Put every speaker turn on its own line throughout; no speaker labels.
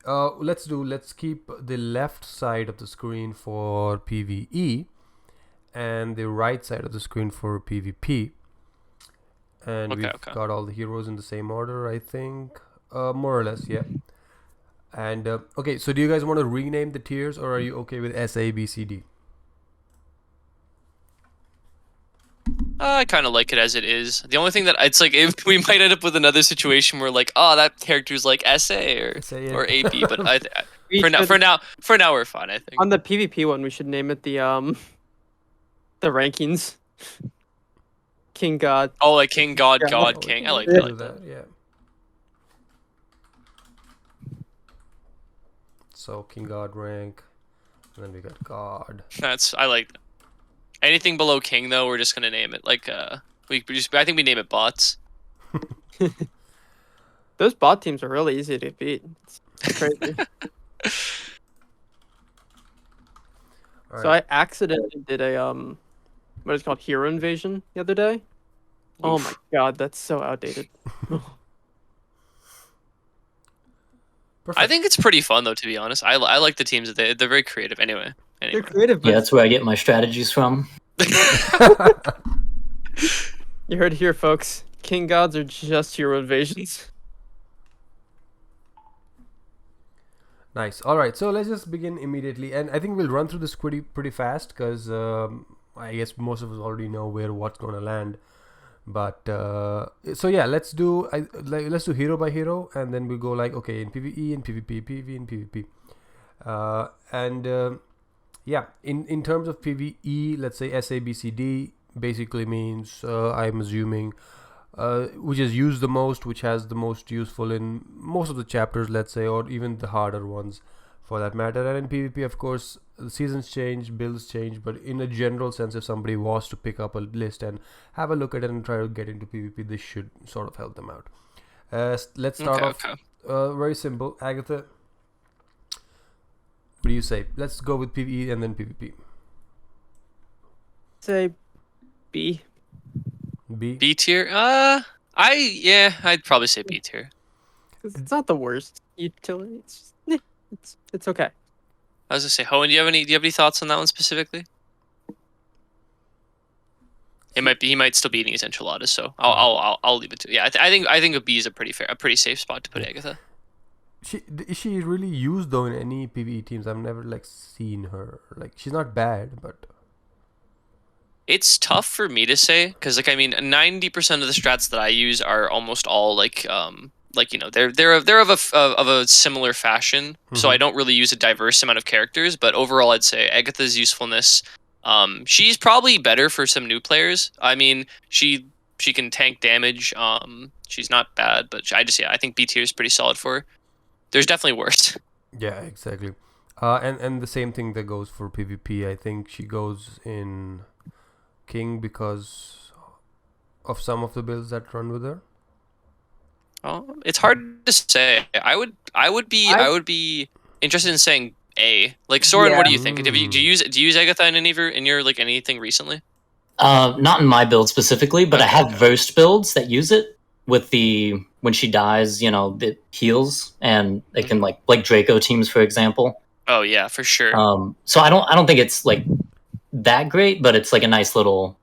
Let's keep the left side of the screen for PVE and the right side of the screen for PvP. And we've got all the heroes in the same order, I think. More or less, yeah. And okay, so do you guys want to rename the tiers, or are you okay with S, A, B, C, D?
I kind of like it as it is. The only thing that it's like, if we might end up with another situation where like, oh, that character's like SA or AB, but for now we're fine. I think
on the PvP one we should name it the rankings. King God.
Oh, like King God, God King. I like that.
Yeah. So King God rank, and then we got God.
I like that. Anything below King though, we're just gonna name it like I think we name it bots.
Those bot teams are really easy to beat. It's crazy. So I accidentally did a what is it called, hero invasion the other day. Oof. Oh my god, that's so outdated.
I think it's pretty fun though, to be honest. I like the teams that they're very creative. Anyway.
They're creative.
Yeah, that's where I get my strategies from.
You heard it here, folks. King Gods are just hero invasions.
Nice. All right, so let's just begin immediately, and I think we'll run through this pretty fast because I guess most of us already know what's going to land. But so yeah, let's do hero by hero, and then we'll go like, okay, in PVE and PvP, PvE and PvP, yeah. In terms of PVE, let's say SABCD basically means I'm assuming which is used the most, which has the most useful in most of the chapters, let's say, or even the harder ones for that matter. And in PvP, of course, the seasons change, builds change, but in a general sense, if somebody was to pick up a list and have a look at it and try to get into PvP, this should sort of help them out. Let's start off very simple. Agatha, what do you say? Let's go with PvE and then PvP.
Say B.
B tier? I'd probably say B tier.
It's not the worst utility. It's okay.
I was gonna say, Hohen, do you have any thoughts on that one specifically? He might still be eating his enchiladas, so I'll leave it to. Yeah, I think a B is a pretty safe spot to put Agatha.
Is she really used though in any PvE teams? I've never seen her. She's not bad, but
it's tough for me to say because 90% of the strats that I use are almost all they're of a similar fashion. Mm-hmm. So I don't really use a diverse amount of characters, but overall I'd say Agatha's usefulness. She's probably better for some new players. I mean, she can tank damage. She's not bad, but I think B tier is pretty solid for her. There's definitely worse.
Yeah, exactly. And the same thing that goes for PvP. I think she goes in King because of some of the builds that run with her.
Oh, it's hard to say. I would be interested in saying A. Soren, what do you think? Do you use Agatha in anything recently?
Not in my build specifically, but I have Vost builds that use it with when she dies, it heals, and it can like Draco teams, for example.
Oh yeah, for sure.
So I don't think it's that great, but it's a nice little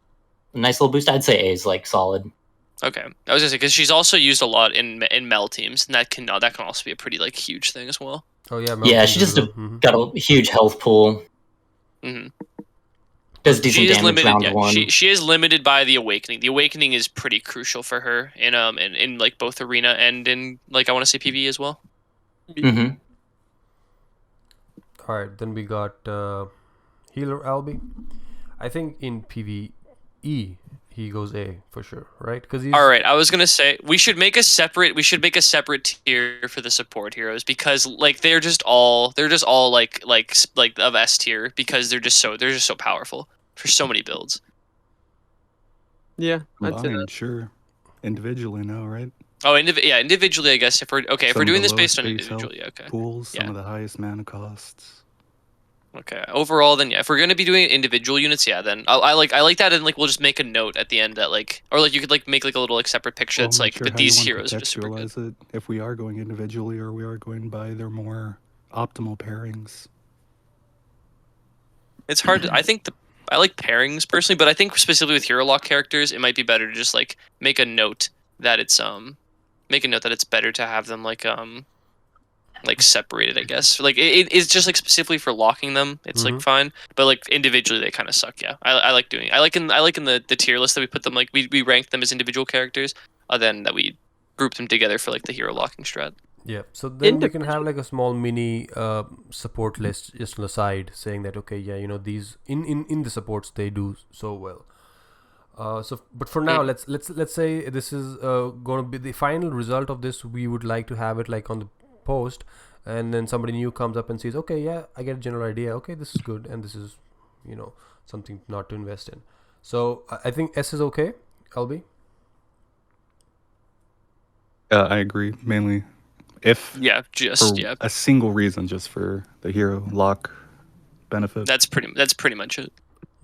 boost. I'd say A is solid.
Okay, I was gonna say because she's also used a lot in Mel teams, and that can also be a pretty huge thing as well.
Oh yeah,
yeah, she just got a huge health pool.
Mm-hmm.
Does decent damage round one.
She is limited by the awakening. The awakening is pretty crucial for her in both arena and in I want to say PvE as well.
Mm-hmm.
All right, then we got healer Albi. I think in PvE he goes A for sure, right?
All right, I was gonna say we should make a separate tier for the support heroes because they're just all of S tier because they're just so powerful for so many builds.
Yeah,
I'd say that. Sure, individually, no, right?
Oh, individually, I guess. If we're doing this based on individually, okay.
Some of the lowest base health pools, some of the highest mana costs.
Okay. Overall, then yeah. If we're gonna be doing individual units, yeah, then I like that, and like we'll just make a note at the end that like, or like you could like make like a little like separate picture
Well,
that's
I'm not
like,
sure
but
how you
these
want to
heroes are just super good.
contextualize it if we are going individually or we are going by their more optimal pairings.
It's hard. I like pairings personally, but I think specifically with hero lock characters, it might be better to just like make a note that it's better to have them like separated, I guess. Like it's just like specifically for locking them, it's like fine, but like individually they kind of suck. Yeah, I like doing. I like in the tier list that we put them like we rank them as individual characters, then that we group them together for like the hero locking strat.
Yeah, so then we can have like a small mini support list just on the side saying that okay, yeah, you know, these in the supports they do so well. But for now, let's say this is going to be the final result of this. We would like to have it like on the post, and then somebody new comes up and says, okay, yeah, I get a general idea. Okay, this is good, and this is, you know, something not to invest in. So I think S is okay. LB.
I agree, mainly if
for
a single reason, just for the hero lock benefit.
That's pretty much it.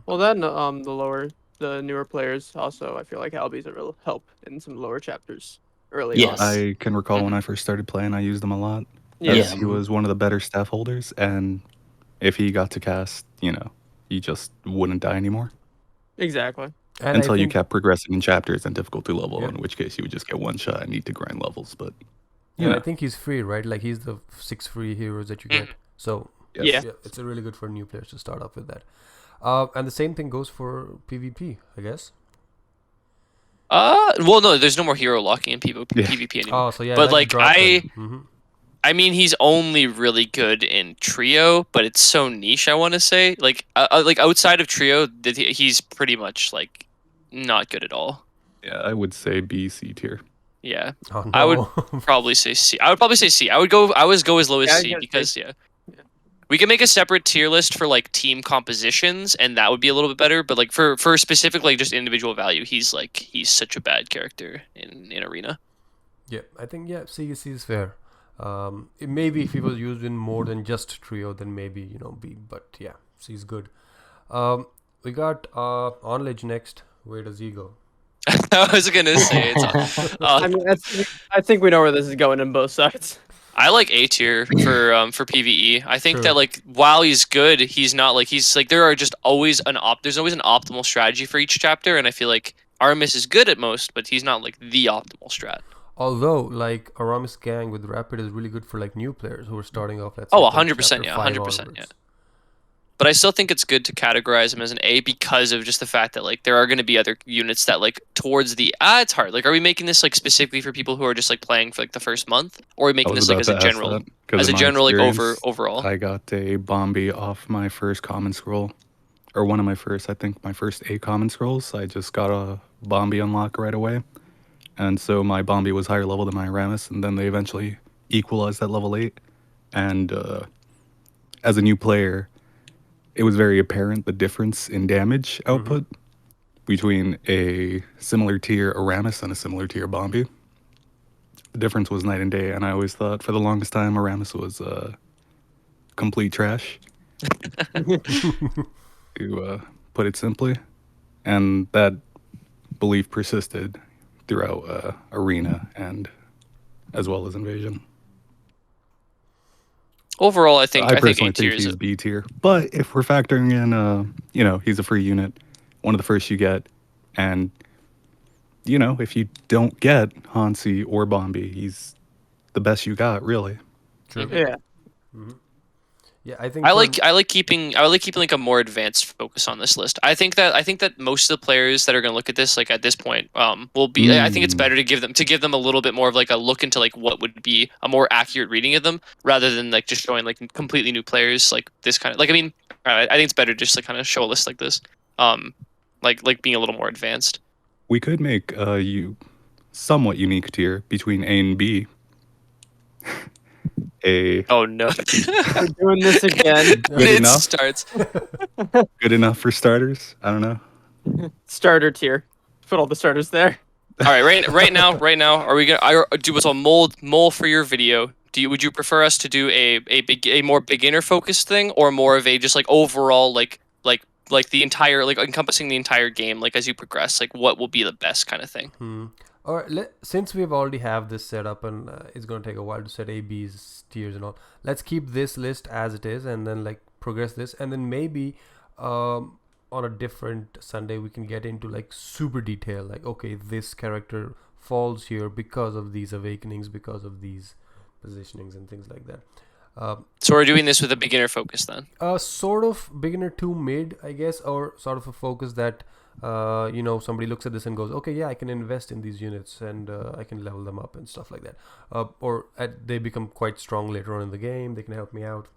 Well, then the newer players also, I feel like Albie's a real help in some lower chapters early
Yes.
on.
I can recall when I first started playing, I used him a lot.
Yeah.
As he was one of the better staff holders, and if he got to cast, you know, he just wouldn't die anymore.
Exactly.
And
Until you kept progressing in chapters and difficulty level,
Yeah.
in which case you would just get one shot and need to grind levels. But
Yeah,
know.
I think he's free, right? Like he's the 6 free heroes that you get. So
Yes.
Yeah.
it's a really good for new players to start off with that. And the same thing goes for PvP, I guess.
Well, no, there's no more hero locking in PvP anymore.
Oh, so yeah.
But
that
like
dropped then.
I mean, he's only really good in trio, but it's so niche. I want to say, like outside of trio, he's pretty much like not good at all.
Yeah, I would say B, C tier.
Yeah,
Oh, no.
I would probably say C. I would probably say C. I would go as low as C because we can make a separate tier list for like team compositions, and that would be a little bit better. But like for specific like just individual value, he's such a bad character in arena.
Yeah, I think C is fair. It maybe if he was used in more than just trio, then maybe, you know, B. But yeah, C is good. We got Onledge next. Where does he go?
I was gonna say it's.
I mean, I think we know where this is going on both sides.
I like A tier for PVE. I think that like while he's good, he's like there are just always there's always an optimal strategy for each chapter, and I feel like Armis is good at most, but he's not like the optimal strat.
Although, like, Aramis Gang with Rapid is really good for, like, new players who are starting off, let's
say,
100%,
yeah, 100%, yeah. But I still think it's good to categorize him as an A because of just the fact that, like, there are going to be other units that, like, towards the... it's hard. Like, are we making this, like, specifically for people who are just, like, playing for, like, the first month? Or are we making this, like, as a general... like, overall?
I got a Bombi off my first common scroll. Or one of my first, I think, my first 8 common scrolls. I just got a Bombi unlock right away. And so my Bombi was higher level than my Rammus, and then they eventually equalized at level 8. And as a new player, it was very apparent the difference in damage output between a similar tier Rammus and a similar tier Bombi. The difference was night and day, and I always thought for the longest time Rammus was complete trash, to put it simply. And that belief persisted throughout arena and as well as invasion.
Overall, I think
personally think he's B tier. But if we're factoring in, you know, he's a free unit, one of the first you get, and you know, if you don't get Hansi or Bombi, he's the best you got, really.
True.
Yeah.
Yeah, I think
I like keeping like a more advanced focus on this list. I think that most of the players that are going to look at this like at this point will be I think it's better to give them a little bit more of like a look into like what would be a more accurate reading of them rather than like just showing like completely new players like this kind of like I mean I think it's better just to kind of show a list like this like being a little more advanced.
We could make you somewhat unique tier between A and B.
Oh no.
We're doing this again.
Good enough?
Starts.
Good enough for starters? I don't know.
Starter tier. Put all the starters there.
All right, right now, are we gonna do what's called mole for your video? would you prefer us to do a more beginner focused thing, or more of a just like overall like the entire like encompassing the entire game, like as you progress, like what will be the best kind of thing?
All right, since we've already have this set up and it's going to take a while to set A, B's tiers and all, let's keep this list as it is and then like progress this, and then maybe on a different Sunday we can get into like super detail, like okay, this character falls here because of these awakenings, because of these positionings and things like that.
So we're doing this with a beginner focus then.
Sort of beginner to mid, I guess, or sort of a focus that somebody looks at this and goes, okay, yeah, I can invest in these units and I can level them up and stuff like that. They become quite strong later on in the game. They can help me out,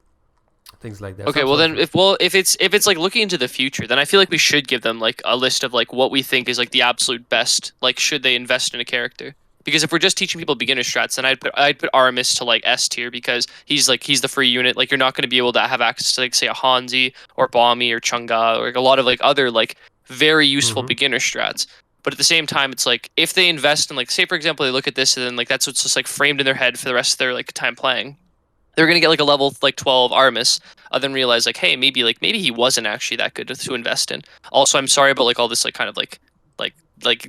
things like that.
Okay, well then, if it's like looking into the future, then I feel like we should give them like a list of like what we think is like the absolute best. Like, should they invest in a character? Because if we're just teaching people beginner strats, then I'd put Aramis to like S tier, because he's the free unit. Like, you're not going to be able to have access to like say a Hanzi or Bombi or Chunga or like a lot of like other like very useful beginner strats. But at the same time, it's like if they invest in like, say for example, they look at this and then like that's what's just like framed in their head for the rest of their like time playing. They're gonna get like a level like 12 Aramis, then realize like, hey, maybe he wasn't actually that good to invest in. Also, I'm sorry about like all this like kind of like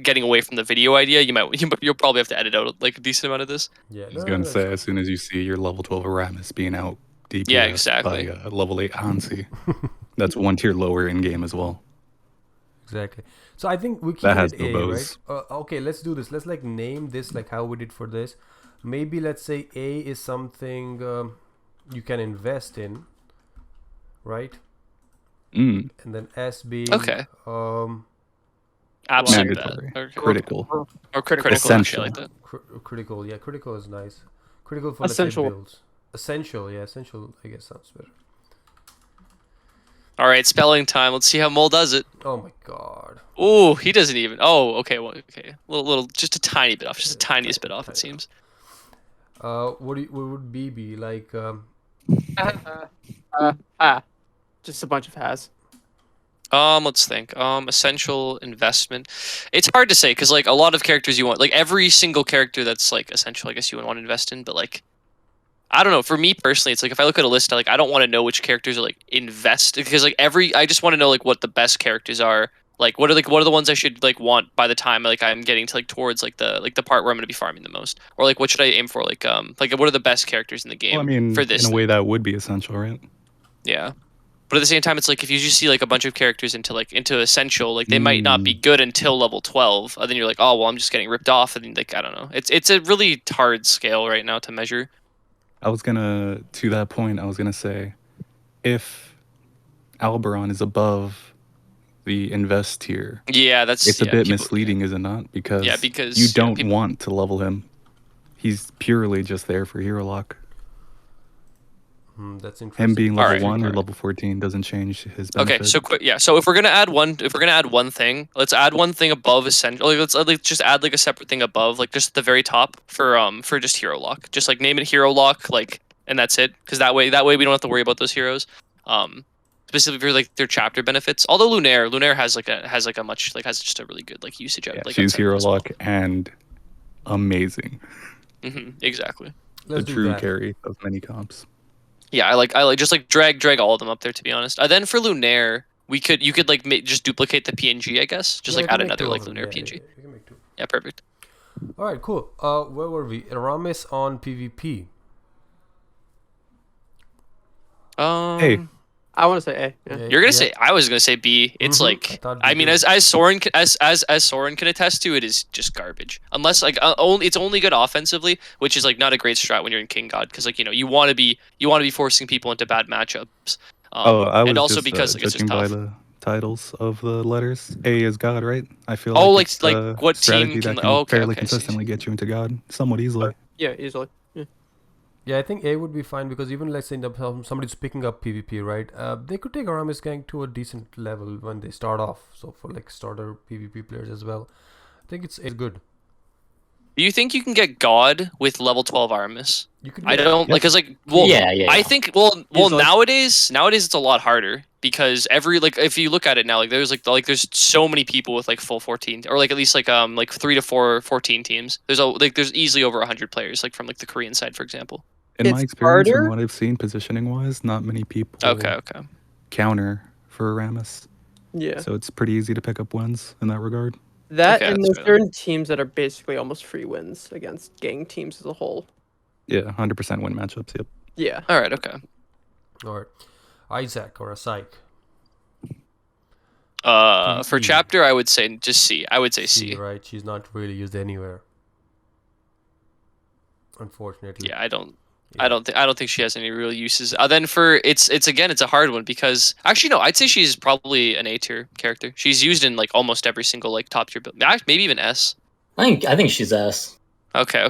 getting away from the video idea. You'll probably have to edit out like a decent amount of this.
Yeah,
I was gonna say, as soon as you see your level 12 Rammus being out DPS
Yeah, exactly.
by level 8 Hansi, that's one tier lower in game as well.
Exactly. So I think we keep
That has
it
no
A,
bows.
right? Okay, let's do this. Let's like name this like how we did for this. Maybe let's say A is something you can invest in, right?
Mm.
And then S being
Okay. Absolute
Mandatory.
bad.
Critical.
Or critical.
Essential.
Actually, like that.
critical. Yeah, critical is nice. Critical for
Essential.
let's say builds. Essential. Yeah, essential. I guess sounds better.
All right, spelling time. Let's see how Mole does it.
Oh my god.
Ooh, he doesn't even. Oh, okay. Well, okay. Little, just a tiny bit off. Just the tiniest bit off, it seems.
What would B be like?
Just a bunch of has.
Let's think. Essential investment. It's hard to say because like a lot of characters you want, like every single character that's like essential, I guess you would want to invest in. But like, I don't know. For me personally, it's like if I look at a list, like I don't want to know which characters are like invest, because like I just want to know like what the best characters are. Like what are the ones I should like want by the time like I'm getting to like towards like the part where I'm gonna be farming the most, or like what should I aim for? Like what are the best characters in the game
Well, I mean,
for this?
in a way that would be essential, right?
Yeah. But at the same time, it's like if you just see like a bunch of characters into essential, like they might not be good until level 12, and then you're like, oh well, I'm just getting ripped off, and then like I don't know. It's a really hard scale right now to measure.
To that point, I was gonna say, if Alberon is above the invest tier,
Yeah,
it's a bit misleading, is it not? Because you don't want to level him. He's purely just there for hero lock.
That's interesting.
Him being level
Alright,
1 or
alright.
level 14 doesn't change his benefit.
Okay, so if we're gonna add one thing, let's add one thing above essential. Like, let's just add like a separate thing above, like just at the very top for just hero lock. Just like name it hero lock, like, and that's it. Because that way we don't have to worry about those heroes. Specifically for like their chapter benefits. Although Lunaire has just a really good like usage out.
Yeah,
Like
she's
outside of
hero
this as well.
lock and amazing.
Exactly.
Let's
The
do
true
that.
carry of many comps.
Yeah, I like just like drag all of them up there, to be honest. Then for Lunaire, you could like just duplicate the PNG, I guess. Just
Yeah,
like
we
add
can make
another
two
like
of them.
Lunaire
Yeah,
PNG.
we can make two.
Yeah, perfect.
All right, cool. Where were we? Rammus on PvP.
Hey.
I want to say A. Yeah.
You're gonna say I was gonna say B. It's
I
like
thought
I
B
mean,
too.
as Soren as Soren can attest to, it is just garbage. Unless like it's only good offensively, which is like not a great strat when you're in King God, because like you want to be forcing people into bad matchups.
I was
and also
just
because like, it's just
judging by
tough.
the titles of the letters. A is God, right? I feel
Oh,
like
like
it's
like
a
what
strategy
team can?
that can
Oh, okay,
fairly
okay. I see.
consistently get you into God somewhat easily.
Yeah, easily. Yeah.
Yeah, I think A would be fine because even let's say somebody's picking up PvP, right? They could take Rammus gang to a decent level when they start off. So for like starter PvP players as well, I think it's good.
Do you think you can get God with level 12 Aramis?
You could.
I don't like, cause like, well,
Yeah.
I think well
Easily.
nowadays it's a lot harder because if you look at it now, like there's so many people with like full 14 or like at least like 3 to 4 14 teams. There's easily over 100 players like from like the Korean side, for example.
In my
It's
experience,
harder.
from what I've seen, positioning wise, not many people
Okay.
counter for Rammus.
Yeah.
So it's pretty easy to pick up wins in that regard.
That
Okay,
and
that's
there's
fair.
certain teams that are basically almost free wins against gang teams as a whole.
Yeah, 100% win matchups. Yep.
Yeah.
All right. Okay.
All right. Isaac or a psych?
For
PVE.
chapter, I would say just C. I would say C.
Right? She's not really used anywhere. Unfortunately.
Yeah, I don't
Yeah.
think she has any real uses. Then for it's again it's a hard one because actually no, I'd say she's probably an A tier character. She's used in like almost every single like top tier build. Maybe even S.
I think she's S.
Okay.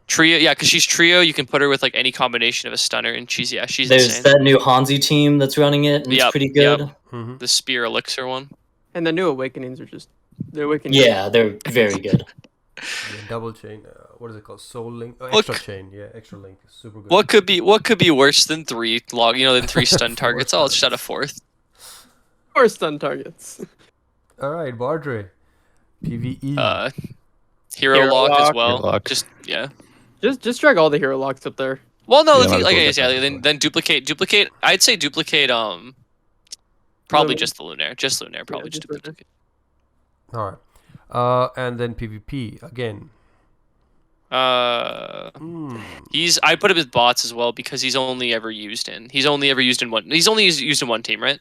Trio, yeah, because she's trio. You can put her with like any combination of a stunner, and she's
There's
insane.
that new Hanzi team that's running it, and it's
Yep,
pretty good.
yep.
Mm-hmm.
The spear elixir one.
And the new awakenings are just the awakenings.
Yeah, they're very good.
Yeah, double chain. What is it called? Soul link. Oh,
Look.
extra chain. Yeah, extra link. Super good.
What could be worse than three stun targets? Oh, let's shut a fourth.
Or stun targets.
All right, Bardre. PVE.
Hero
Hero
lock as
lock.
well.
Hero lock.
Just yeah.
Just drag all the hero locks up there.
Well, no,
Yeah,
let's
might as
like
well
I guess,
get
yeah.
that
Then duplicate. I'd say duplicate. Probably
Lunar.
just the lunaire. Just lunaire. Probably
just
just
lunaire.
duplicate.
All right. And then PvP again.
I put him with bots as well because he's only ever used in one. He's only used in one team, right?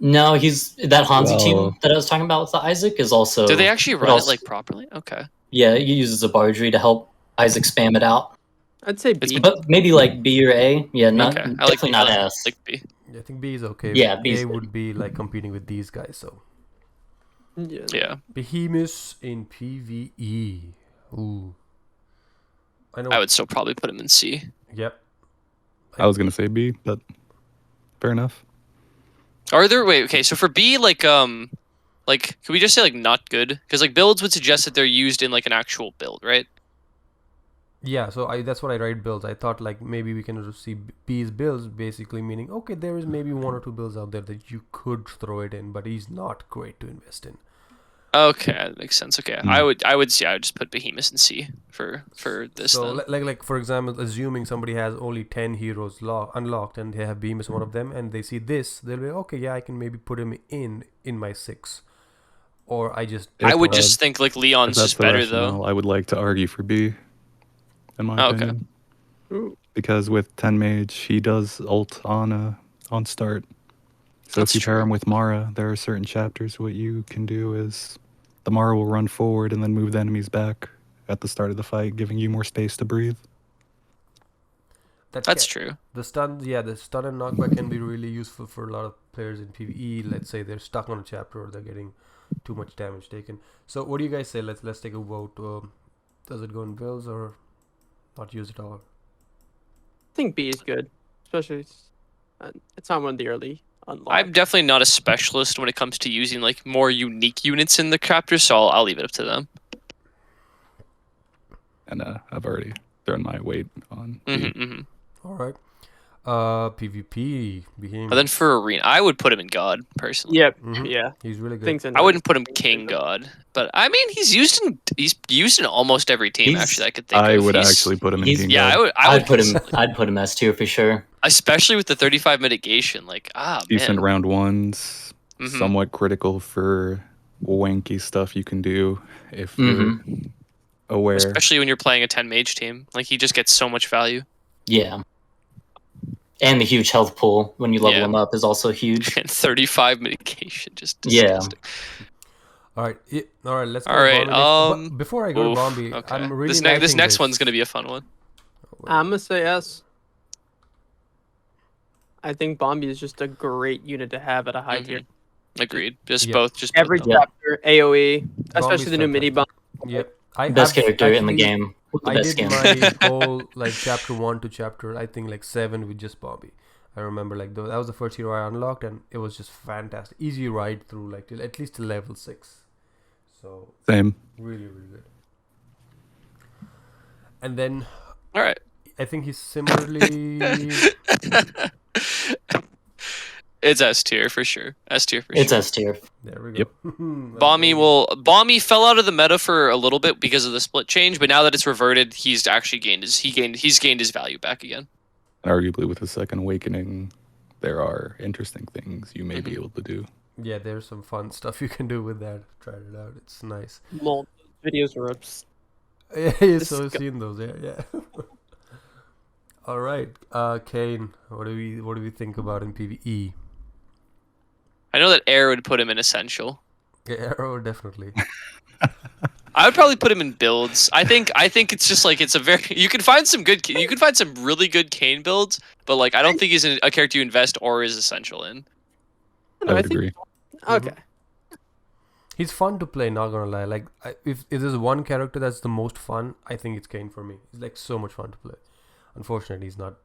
No, he's that Hanzi
Well-
team that I was talking about with the Isaac is also.
Do they actually run
also-
it like properly? Okay.
Yeah, he uses a Bardry to help Isaac spam it out.
I'd say
It's
B.
But maybe like B or A. Yeah, not
Okay. I like
definitely not S.
like B.
I think B is okay.
Yeah,
but
B is
A
good.
would be like competing with these guys. So
Yeah.
Yeah.
Behemoths in PVE. Ooh. I know.
I would still probably put him in C.
Yep.
I was gonna say B, but fair enough.
Okay, so for B, can we just say like not good? Because like builds would suggest that they're used in like an actual build, right?
Yeah, so that's what I write builds. I thought like maybe we can see B's builds, basically meaning okay, there is maybe one or two builds out there that you could throw it in, but he's not great to invest in.
Okay, that makes sense. Okay, I would just put Behemoth in C for this.
So
then.
like for example, assuming somebody has only 10 heroes unlocked and they have Beam as one of them, and they see this, they'll be okay. Yeah, I can maybe put him in my 6, or I just.
I would
If
just think like Leon's
that's
just
the
better
rationale,
though.
I would like to argue for B, in my
Okay.
opinion.
Ooh.
Because with 10 mage, he does ult on start. So
That's
if you pair
true.
him with Mara, there are certain chapters what you can do is the Mara will run forward and then move the enemies back at the start of the fight, giving you more space to breathe.
That's true.
The stun and knockback can be really useful for a lot of players in PvE. Let's say they're stuck on a chapter or they're getting too much damage taken. So what do you guys say? Let's take a vote. Does it go in builds or not use at all?
I think B is good, especially it's not one of the early unlocks.
I'm definitely not a specialist when it comes to using like more unique units in the chapter, so I'll leave it up to them.
And I've already thrown my weight on B.
Mm-hmm.
All right. PvP Behemoth.
But then for arena, I would put him in God personally.
Yep.
Mhm.
Yeah.
He's really good.
Things in
I wouldn't put him King God, but I mean he's used in almost every team
He's-
actually I could think
I
of.
would
He's-
actually put him in
he's-
King
Yeah,
God.
I would
I'd put him S tier for sure.
especially with the 35 mitigation. Like
Decent
man.
round ones,
Mhm.
somewhat critical for wanky stuff you can do if
Mhm.
you're aware.
Especially when you're playing a 10 mage team, like he just gets so much value.
Yeah. And the huge health pool when you level
Yeah.
him up is also huge.
And 35 mitigation, just
Yeah.
disgusting.
All right. All right. Let's go.
All
to
right,
Bombi next. But before I go
Oof,
to Bombi,
okay.
I'm really
this
liking
next one's gonna be a fun one.
I'm gonna say S. I think Bombi is just a great unit to have at a high
Mhm.
tier.
Agreed. Just
Yeah.
both. Just
Every
both of them.
chapter, AOE, especially
Bombi's
the new mini bomb.
Yep.
Best character in the
actually-
game. With the
I
best
did
skin.
my whole like chapter 1 to chapter I think like 7 with just Bobby. I remember like that was the first hero I unlocked and it was just fantastic. Easy ride through like till, at least to level 6. So
Same.
really good. And then
All right.
I think he's similarly
It's S tier for sure. S tier for
It's
sure.
S tier.
there we go.
Yep.
Bombi fell out of the meta for a little bit because of the split change, but now that it's reverted, he's gained his value back again.
Arguably, with the second awakening, there are interesting things you may be able to do.
Yeah, there's some fun stuff you can do with that. Tried it out. It's nice.
Well, videos are ups.
Yeah, so I've seen those. Yeah. All right, Kane. What do we think about in PVE?
I know that air would put him in essential.
Yeah, Arrow definitely.
I would probably put him in builds. I think it's just like it's a very you can find some really good Kane builds, but like I don't think he's a character you invest or is essential in.
I would agree.
Okay.
He's fun to play, not gonna lie. Like, if there's one character that's the most fun, I think it's Kane for me. He's like so much fun to play. Unfortunately, he's not.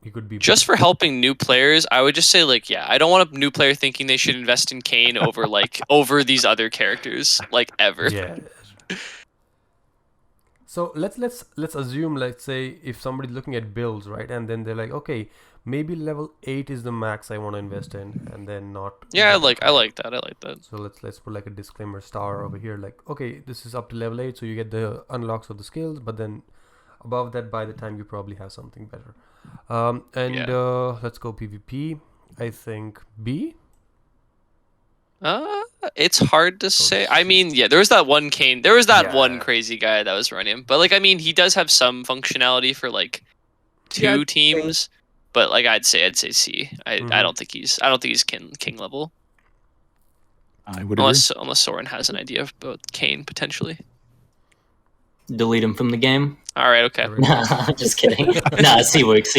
He could be
Just for helping new players, I would just say like I don't want a new player thinking they should invest in Kane over over these other characters like ever.
Yeah. So let's assume, let's say if somebody's looking at builds, right, and then they're like, okay, maybe level 8 is the max I want to invest in, and then not.
Yeah, I like that.
So let's put like a disclaimer star over here, like, okay, this is up to level 8, so you get the unlocks of the skills, but then above that, by the time you probably have something better. Let's go PvP. I think B.
It's hard to say. I mean, yeah, there was that one Kane. There was that one crazy guy that was running him. But like, I mean, he does have some functionality for like two teams. But like, I'd say C. I don't think he's king level.
I would
unless Soren has an idea about Kane potentially.
Delete him from the game.
All right, okay.
Nah, just kidding. Nah, C works.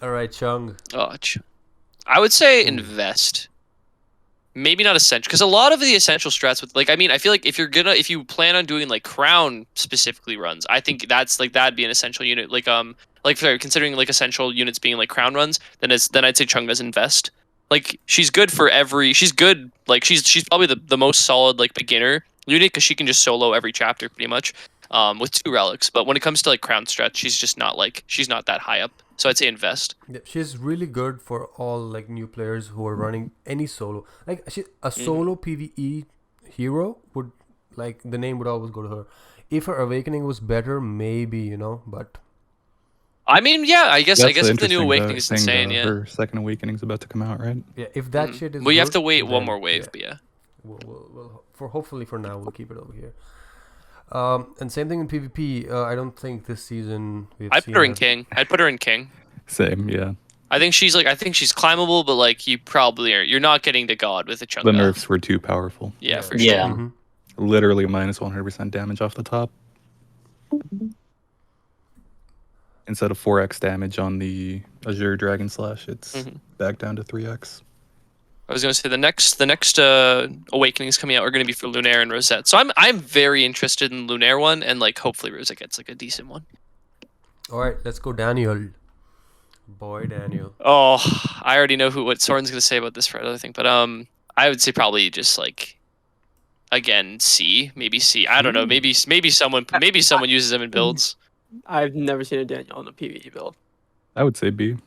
All right, Chung.
I would say invest. Maybe not essential, because a lot of the essential strats with like, I mean, I feel like if you plan on doing like crown specifically runs, I think that'd be an essential unit. Considering like essential units being like crown runs, then I'd say Chung does invest. Like she's good she's probably the most solid like beginner unit because she can just solo every chapter pretty much with 2 relics. But when it comes to like crown strats, she's not that high up. So I'd say invest.
Yeah, she's really good for all like new players who are running any solo. Like a solo PVE hero would, like, the name would always go to her. If her awakening was better, maybe, but.
I mean, yeah, I guess if the new
awakening
is insane, yeah.
Her second awakening is about to come out, right?
Yeah, if that shit is.
Well, you have to wait one more wave, but yeah.
We'll hopefully for now we'll keep it over here. And same thing in PvP. I don't think this season
I'd put her in King. I'd put her in King.
Same, yeah.
I think she's climbable, but like you're not getting to God with a chunk.
The nerfs were too powerful.
Yeah, for sure.
Yeah.
Mm-hmm.
Literally minus 100% damage off the top. Instead of 4x damage on the Azure Dragon Slash, it's back down to 3x.
I was gonna say the next awakenings coming out are gonna be for Lunaire and Rosette. So I'm very interested in Lunaire one, and like hopefully Rosette gets like a decent one.
All right, let's go, Daniel. Boy, Daniel.
Oh, I already know what Soren's gonna say about this for another thing, but I would say probably just like again C, maybe C. I don't know, maybe someone uses them in builds.
I've never seen a Daniel on a PvE build.
I would say B.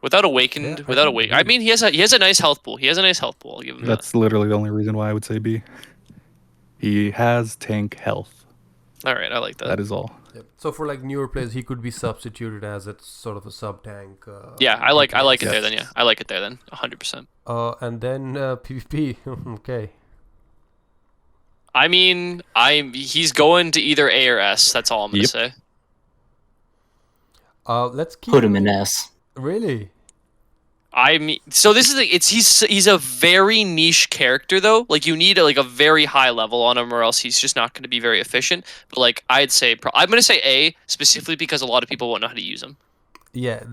Without awakened, I mean, he has a nice health pool. I'll give him
That's literally the only reason why I would say B. He has tank health.
All right, I like that.
That is all.
Yep. So for like newer players, he could be substituted as a sort of a sub tank.
Yeah, I like it there then. Yeah, I like it there then. 100%.
And then PvP. Okay.
I mean, he's going to either A or S. That's all I'm gonna say.
Let's
put him in S.
Really?
I mean, so this is he's a very niche character though. Like you need a very high level on him, or else he's just not going to be very efficient. But like I'd say, I'm going to say A specifically because a lot of people won't know how to use him.
Yeah,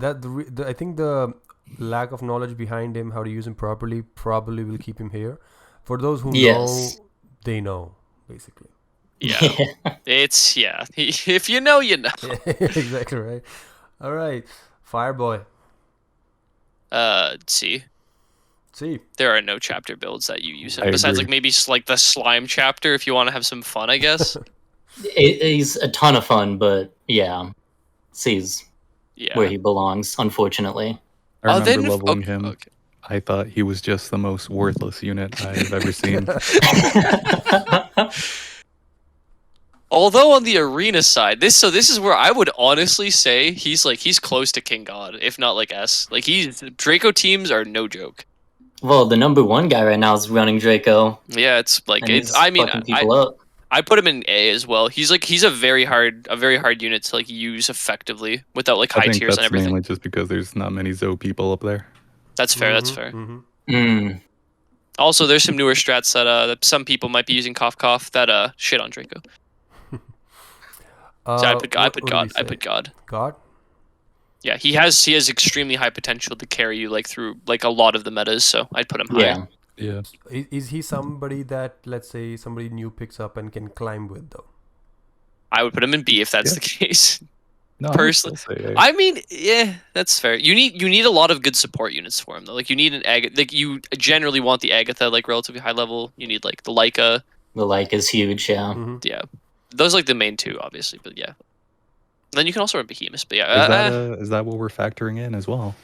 I think the lack of knowledge behind him, how to use him properly, probably will keep him here. For those who know, they know basically.
Yeah, if you know, you know.
Exactly right. All right, Fireboy.
C.
C.
There are no chapter builds that you use him. Besides, like maybe like the slime chapter if you want to have some fun, I guess.
He's a ton of fun, but yeah, C's where he belongs, unfortunately.
I remember leveling him. Okay. I thought he was just the most worthless unit I've ever seen.
Although on the arena side, this is where I would honestly say he's close to King God, if not like S. Like Draco teams are no joke.
Well, the number one guy right now is running Draco.
Yeah, it's like
And
it's.
he's
I mean,
fucking people up.
I put him in A as well. He's a very hard unit to like use effectively without like
I
high
think
tiers
that's
and everything.
mainly just because there's not many Zoe people up there.
That's fair. That's fair.
Mm.
Also, there's some newer strats that some people might be using cough that shit on Draco. So I put God. I put God.
God?
Yeah, he has extremely high potential to carry you like through like a lot of the metas, so I'd put him higher.
Yeah.
Yeah.
Is he somebody that, let's say, somebody new picks up and can climb with, though?
I would put him in B if that's
Yeah.
the case.
No,
Personally,
I'd still say A.
I mean, yeah, that's fair. You need a lot of good support units for him though. Like you need an like you generally want the Agatha like relatively high level. You need like the Leica.
The like is huge, yeah.
Mm-hmm.
Yeah, those are like the main two, obviously. But yeah, then you can also run Behemoth. But yeah,
Is that what we're factoring in as well?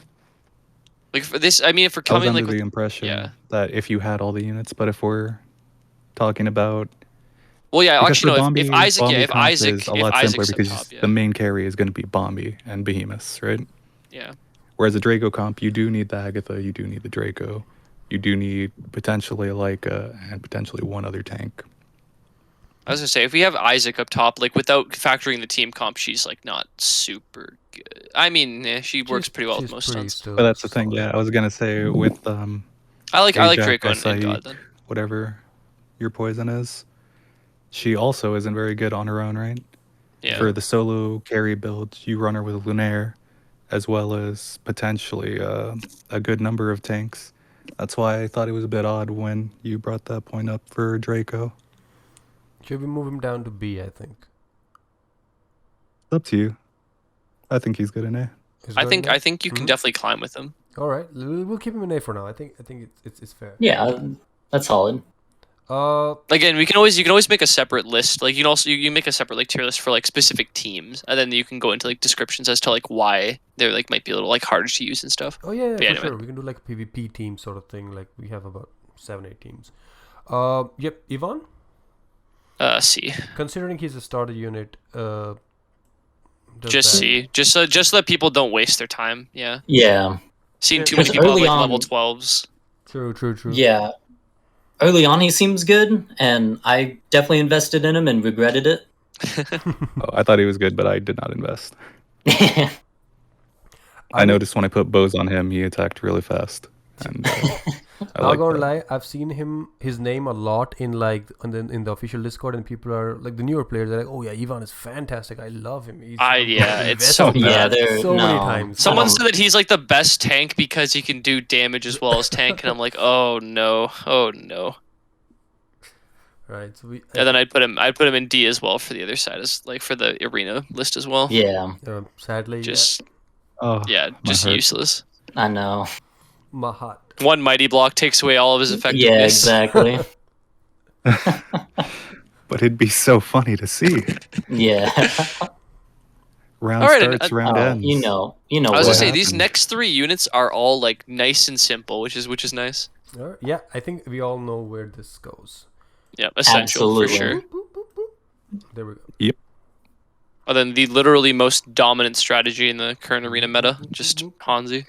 like for this, I mean, if we're
I was
coming
under
like
the
with,
impression
yeah.
that if you had all the units, but if we're talking about
well, yeah,
because
actually,
for
no. If Isaac,
Bombi
yeah, if
comp
Isaac,
is a
if
lot simpler
Isaac's up
because
top, yeah,
the main carry is going to be Bombi and Behemoths, right?
yeah.
Whereas a Draco comp, you do need the Agatha, you do need the Draco, you do need potentially Leica and potentially one other tank.
I was gonna say if we have Isaac up top, like without factoring the team comp, she's like not super good. I mean, she works pretty well with most stunts.
But that's the thing, yeah. I was gonna say with
I like
Ajax,
Draco and
Said,
God then.
whatever your poison is, she also isn't very good on her own, right?
Yeah.
For the solo carry build, you run her with Lunaire, as well as potentially a good number of tanks. That's why I thought it was a bit odd when you brought that point up for Draco.
Should we move him down to B, I think?
It's up to you. I think he's good in A.
I think you can definitely climb with him.
All right, we'll keep him in A for now. I think it's fair.
Yeah, that's solid.
Again, you can always make a separate list. Like you make a separate like tier list for like specific teams, and then you can go into like descriptions as to like why they're like might be a little like harder to use and stuff.
Oh yeah,
But yeah,
for
anyway.
sure. We can do like a PvP team sort of thing. Like we have about 7-8 teams. Yep, Ivan.
C.
Considering he's a starter unit,
Just C. Just so that people don't waste their time. Yeah.
Yeah.
Seeing too
Because
many people have
early
like
on-
level 12s.
True.
Yeah. Early on, he seems good, and I definitely invested in him and regretted it.
Oh, I thought he was good, but I did not invest. I noticed when I put bows on him, he attacked really fast. And I
Not
like
gonna
that.
lie, I've seen his name a lot in like in the official Discord, and people are like the newer players. They're like, "Oh yeah, Ivan is fantastic. I love him."
Yeah, it's
invested
so
in
bad.
him so many times.
Someone
Um,
said that he's like the best tank because he can do damage as well as tank, and I'm like, oh no.
Right. So we.
And then I'd put him in D as well for the other side, as like for the arena list as well.
Yeah,
Sadly,
Just
Oh,
yeah,
my
just
heart.
useless.
I know.
my heart.
One mighty block takes away all of his effectiveness.
Yeah, exactly.
But it'd be so funny to see.
Yeah.
Round
All right, and-
starts, round
Oh,
ends.
you know
I was
what
gonna say
happened?
these next three units are all like nice and simple, which is nice.
All right, yeah, I think we all know where this goes.
Yeah, essential for
Absolutely.
sure.
There we go.
And then the literally most dominant strategy in the current arena meta, just Hanzi.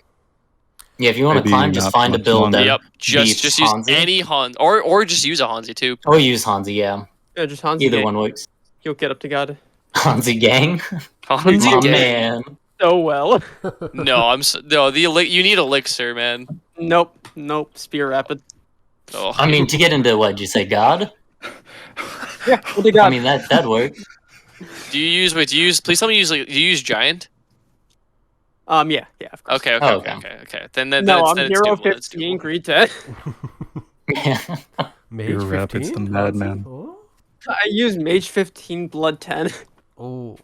Yeah, if you want to
Maybe
climb, just
not
find a
much
build
longer.
that
Yep, just
beats
use
Hanzi.
any Han or just use a Hanzi too.
Or use Hanzi, yeah.
Yeah, just Hanzi
Either
gang.
one works.
He'll get up to God
Hanzi gang.
Hanzi
Oh,
gang.
man.
so well.
No, you need elixir, man.
Nope. Spear rapid.
Oh,
I mean, to get into what'd you say, God?
Yeah, what do you got?
I mean, that'd work.
do you use? Please tell me do you use giant?
Yeah, of course.
Okay. Then
No, I'm
then it's
hero
doable, it's
15,
doable.
greed 10.
Mage
You're Rapid's
15.
the madman.
Oh.
I use mage 15, blood 10.
Oh.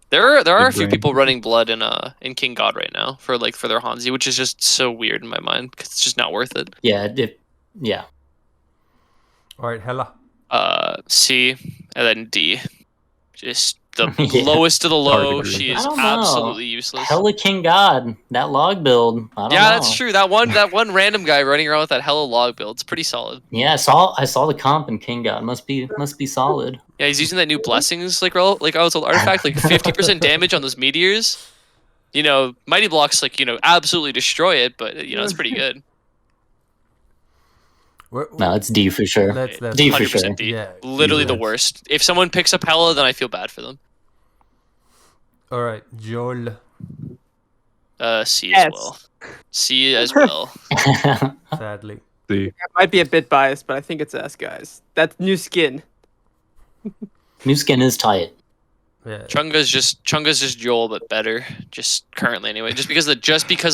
There are a
Big
few
brain.
people running blood in King God right now for their Hanzi, which is just so weird in my mind because it's just not worth it.
Yeah.
All right, Hella.
C and then D, just the
Yeah.
lowest of the
Hard to
low.
agree.
She
I
is
don't know.
absolutely useless.
Hella King God, that log build. I don't know.
Yeah, that's true. That one random guy running around with that hella log build. It's pretty solid.
Yeah, I saw the comp in King God. Must be solid.
Yeah, he's using that new blessings artifact, like 50% damage on those meteors. Mighty blocks absolutely destroy it, but it's pretty good.
No, it's D for sure.
That's
D for
100%
sure.
D.
Yeah,
Literally the
easy.
worst. If someone picks up hella, then I feel bad for them.
All right, Joel.
C as well. C as well.
Sadly,
See,
I might be a bit biased, but I think it's S, guys. That's new skin.
New skin is tight.
yeah.
Chunga's just Joel, but better. Just currently anyway. Just because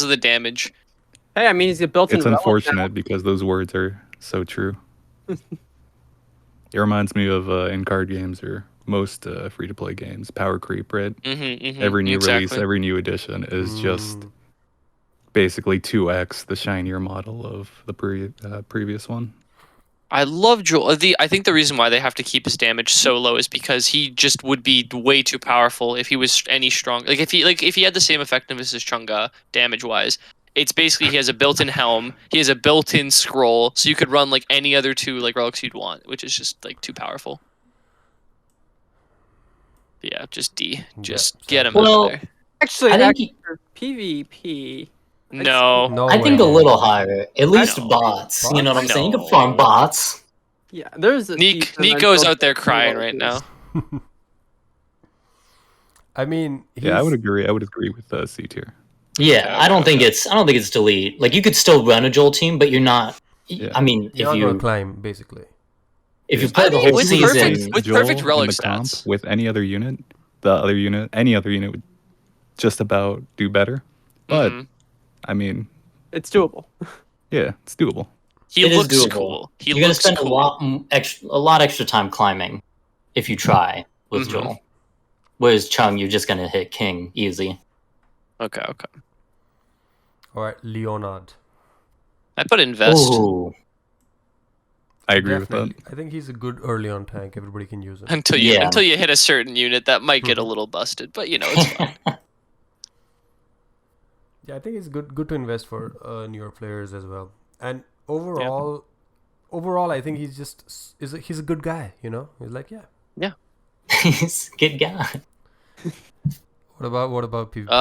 of the damage.
Hey, I mean, he's a built-in
it's
relic now.
unfortunate because those words are so true. It reminds me of in card games or most free-to-play games, power creep, right? Every new release, every new edition is just basically 2x the shinier model of the previous one.
I love Joel. I think the reason why they have to keep his damage so low is because he just would be way too powerful if he was any strong. If he had the same effectiveness as Chunga damage wise. It's basically he has a built-in helm, he has a built-in scroll, so you could run any other two relics you'd want, which is just too powerful. But yeah, just D. Just get him out there.
Actually,
I think
for PvP,
No.
I think a little higher. At least
know.
bots. You know what I'm saying? You
No.
can farm bots.
yeah, there's a
Nico's out there crying right now.
I mean,
Yeah, I would
he's-
agree. I would agree with C tier.
Yeah, I don't think it's delete. Like you could still run a Joel team, but you're not.
Yeah.
I mean,
You're not gonna climb basically.
if you
Yeah.
play
I
the
mean,
whole
with
season,
with
Joel
perfect
in
relic
the comp
stats.
with any other unit would just about do better. But
Mhm.
I mean,
it's doable.
yeah, it's doable.
He
it is
looks
doable.
cool. He
you're gonna
looks
spend
cool.
a lot extra time climbing if you try with
Mhm.
Joel. Whereas Chung, you're just gonna hit King easy.
Okay.
All right, Leonard.
I put invest
Ooh,
I agree with
Definitely.
that.
I think he's a good early on tank. Everybody can use him.
until you hit a certain unit that might get a little busted, but it's fine.
Yeah, I think it's good to invest for newer players as well. And overall, I think he's a good guy. He's like, yeah.
he's a good guy.
What about PvP?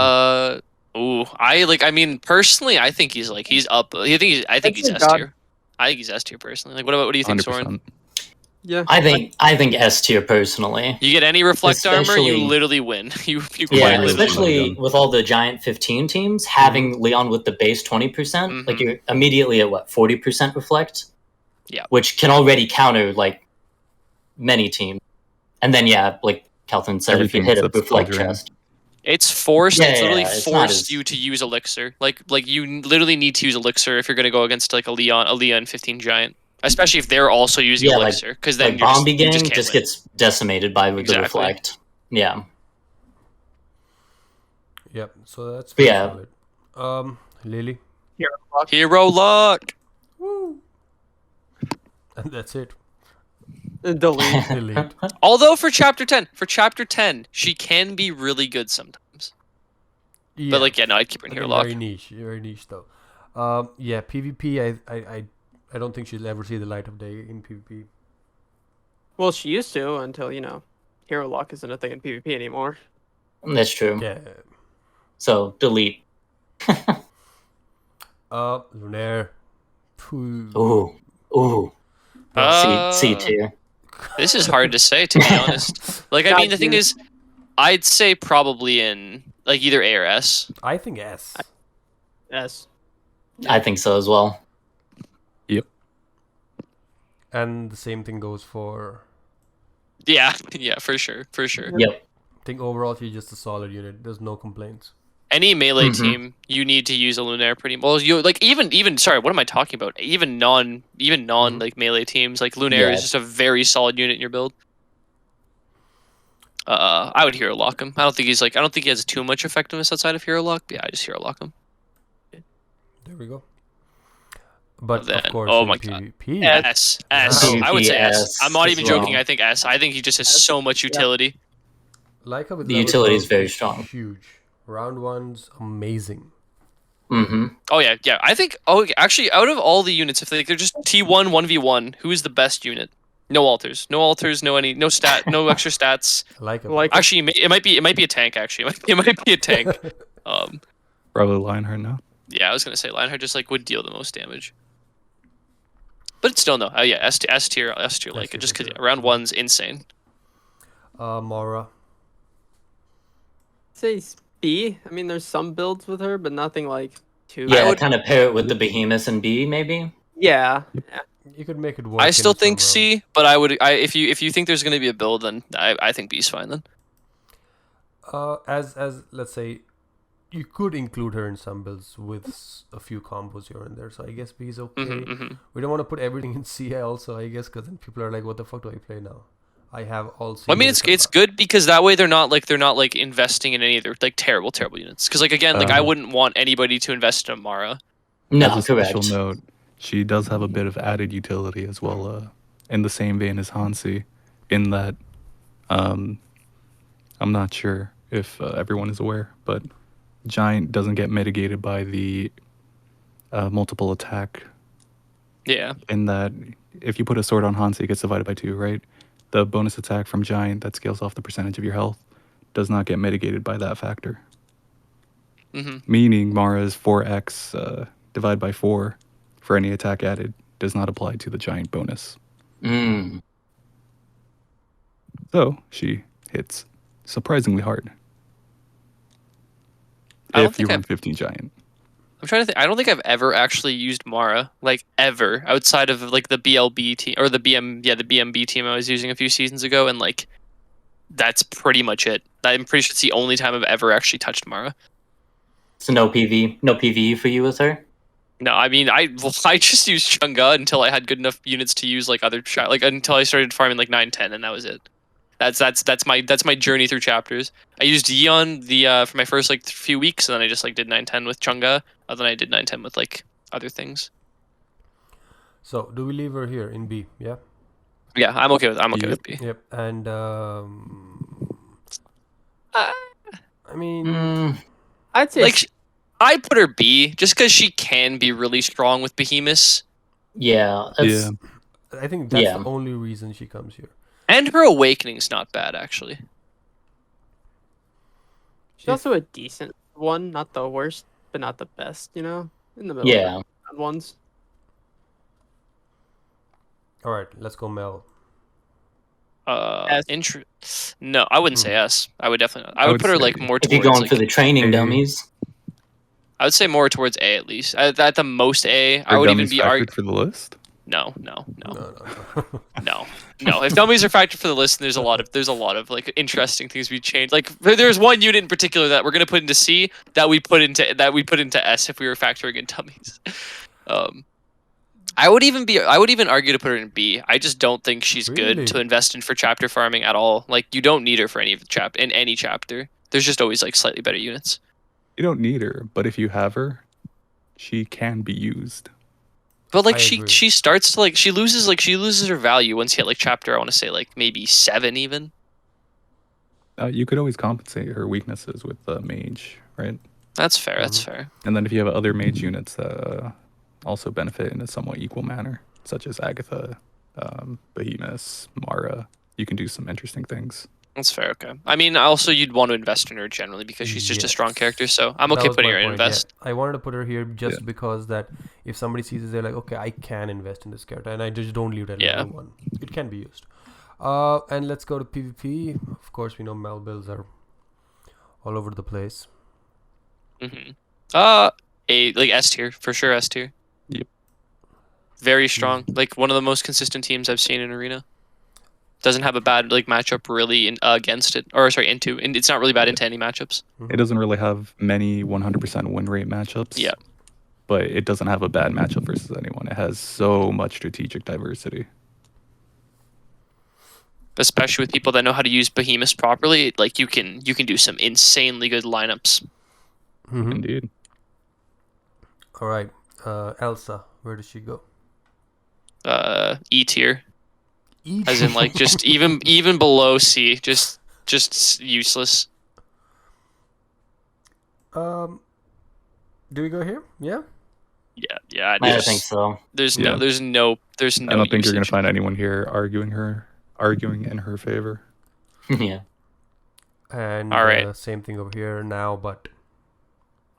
Personally, I think he's up. I think he's S
God.
tier. I think he's S tier personally. What do you think, Soren?
100%.
Yeah,
I think S tier personally.
You get any reflect armor, you
Especially-
literally win. You quite
Yeah,
literally
especially
win.
with all the giant 15 teams, having Leon with the base 20%, like
Mhm.
you're immediately at 40% reflect?
Yeah.
Which can already counter many teams. And then like Calvin said, if you
Everything
hit a
except
reflect
Squadron.
chest.
It's forced.
Yeah,
it's literally
it's not
forced
as-
you to use elixir. Like you literally need to use elixir if you're gonna go against a Leon 15 giant, especially if they're also using
Yeah,
elixir, because then
Like
you're
Bombi
you
gang
just can't
just
win.
gets decimated by the
Exactly.
reflect. Yeah.
Yep. So that's
But
pretty
yeah.
solid. Lily.
Hero luck.
Woo. And that's it.
delete.
Delete.
Although for chapter 10, she can be really good sometimes.
Yeah.
But no, I'd keep her in hero
Again,
luck.
very niche though. Yeah, PvP. I don't think she'll ever see the light of day in PvP.
Well, she used to until hero lock isn't a thing in PvP anymore.
That's true.
Yeah.
So delete.
Lunaire. Phew.
Ooh. C tier.
This is hard to say, to be honest. The thing is, I'd say probably in either A or S.
I think S.
S.
I think so as well.
And the same thing goes for.
Yeah, for sure.
Yep.
I think overall she's just a solid unit. There's no complaints.
Any melee
Mhm.
team, you need to use a Lunaire pretty well. You even sorry, what am I talking about? Even non melee teams, Lunaire
Yeah.
is just a very solid unit in your build. I would hero lock him. I don't think he has too much effectiveness outside of hero lock. But yeah, I just hero lock him.
There we go. But
Then-
of course,
oh
in
my God.
PvP.
S. I would say S.
S
I'm not
as
even joking.
well.
I think S. I think he just has so much utility.
Leica with
The
level
utility is
12
very strong.
Huge. Round one's amazing.
Mm-hmm.
Oh yeah. I think. Oh, actually, out of all the units, if they're just T1 1v1, who is the best unit? No alters. No stat. No extra stats.
Leica.
Like
Actually, it might be a tank. Actually, it might be a tank.
Probably Lionheart now.
Yeah, I was gonna say Lionheart just like would deal the most damage. But it's still no. Oh yeah, S tier like
tier
just
for
because
sure.
round one's insane.
Mora.
say B. I mean, there's some builds with her, but nothing like too.
Yeah,
would-
kind of pair it with the Behemoth and B, maybe.
Yeah.
You could make it work.
I still
in some
think
rounds.
C, but if you think there's gonna be a build, then I think B's fine then.
As let's say, you could include her in some builds with a few combos here and there. So I guess B is okay. We don't want to put everything in C also, I guess, because then people are like, "What the fuck do I play now?" I have all C.
Well, I mean,
units
it's good because that way they're not like investing in any of their like terrible units. Because like again, like I wouldn't want anybody to invest in Amara.
No,
As a special
correct.
note, she does have a bit of added utility as well, in the same vein as Hansi, in that I'm not sure if everyone is aware, but Giant doesn't get mitigated by the multiple attack.
Yeah.
In that, if you put a sword on Hansi, it gets divided by 2, right? The bonus attack from Giant that scales off the percentage of your health does not get mitigated by that factor. Meaning Mara's 4x divided by 4 for any attack added does not apply to the Giant bonus.
Mm.
So she hits surprisingly hard.
I don't
If you
think
run 15 Giant.
I'm trying to think. I don't think I've ever actually used Mara, like ever, outside of like the BLB team or the BMB team I was using a few seasons ago, and like that's pretty much it. I'm pretty sure it's the only time I've ever actually touched Mara.
So no PVE for you with her?
No, I mean I just used Chunga until I had good enough units to use like other until I started farming like 9-10, and that was it. That's my journey through chapters. I used Yeon for my first like few weeks, and then I just like did 9-10 with Chunga, and then I did 9-10 with like other things.
So do we leave her here in B? Yeah.
Yeah, I'm okay with B.
Yep. And
Uh,
I mean,
I'd say
like I put her B just because she can be really strong with behemoths,
Yeah.
Yeah.
I think that's
Yeah.
the only reason she comes here.
and her awakening's not bad actually.
she's also a decent one, not the worst, but not the best. You know, in the middle.
Yeah.
Ones.
All right, let's go Mel.
S.
No, I wouldn't say S. I would definitely not. I would put her
say
like more
If
towards
you're going
like,
for the training
A.
dummies.
I would say more towards A at least. At the most A. I
Are
would even
dummies
be
factored for the list?
No.
No.
If dummies are factored for the list, then there's a lot of like interesting things we changed. Like there's one unit in particular that we're gonna put into C that we put into S if we were factoring in dummies. I would even argue to put her in B. I just don't think she's
Really?
good to invest in for chapter farming at all. Like you don't need her for in any chapter. There's just always like slightly better units.
You don't need her, but if you have her, she can be used.
But like
I
she
agree.
starts to like she loses her value once you hit like chapter, I want to say like maybe 7 even.
You could always compensate her weaknesses with mage, right?
That's fair. That's fair.
And then if you have other mage units that also benefit in a somewhat equal manner, such as Agatha, Behemoth, Mara, you can do some interesting things.
That's fair. Okay. I mean, also you'd want to invest in her generally because she's just a strong
Yes.
character. So I'm
That
okay
was
putting
my
her in
point, yeah.
invest.
I wanted to put her here just
Yeah.
because that if somebody sees it, they're like, okay, I can invest in this character, and I just don't leave it at
Yeah.
level 1. It can be used. And let's go to PvP. Of course, we know Mel builds are all over the place.
Mm-hmm. Like S tier for sure. S tier.
Yep.
Very strong. Like one of the most consistent teams I've seen in Arena. Doesn't have a bad like matchup really against it, or sorry, into, and it's not really bad into any matchups.
It doesn't really have many 100% win rate matchups.
Yeah.
But it doesn't have a bad matchup versus anyone. It has so much strategic diversity.
Especially with people that know how to use behemoths properly, like you can do some insanely good lineups.
Mhm.
Indeed.
All right, Elsa, where does she go?
E tier,
E
as in like just even below C, just useless.
Do we go here? Yeah.
Yeah.
I think so.
There's
Yeah.
no.
I don't think you're gonna
usage.
find anyone here arguing in her favor.
Yeah.
And
All right.
same thing over here now, but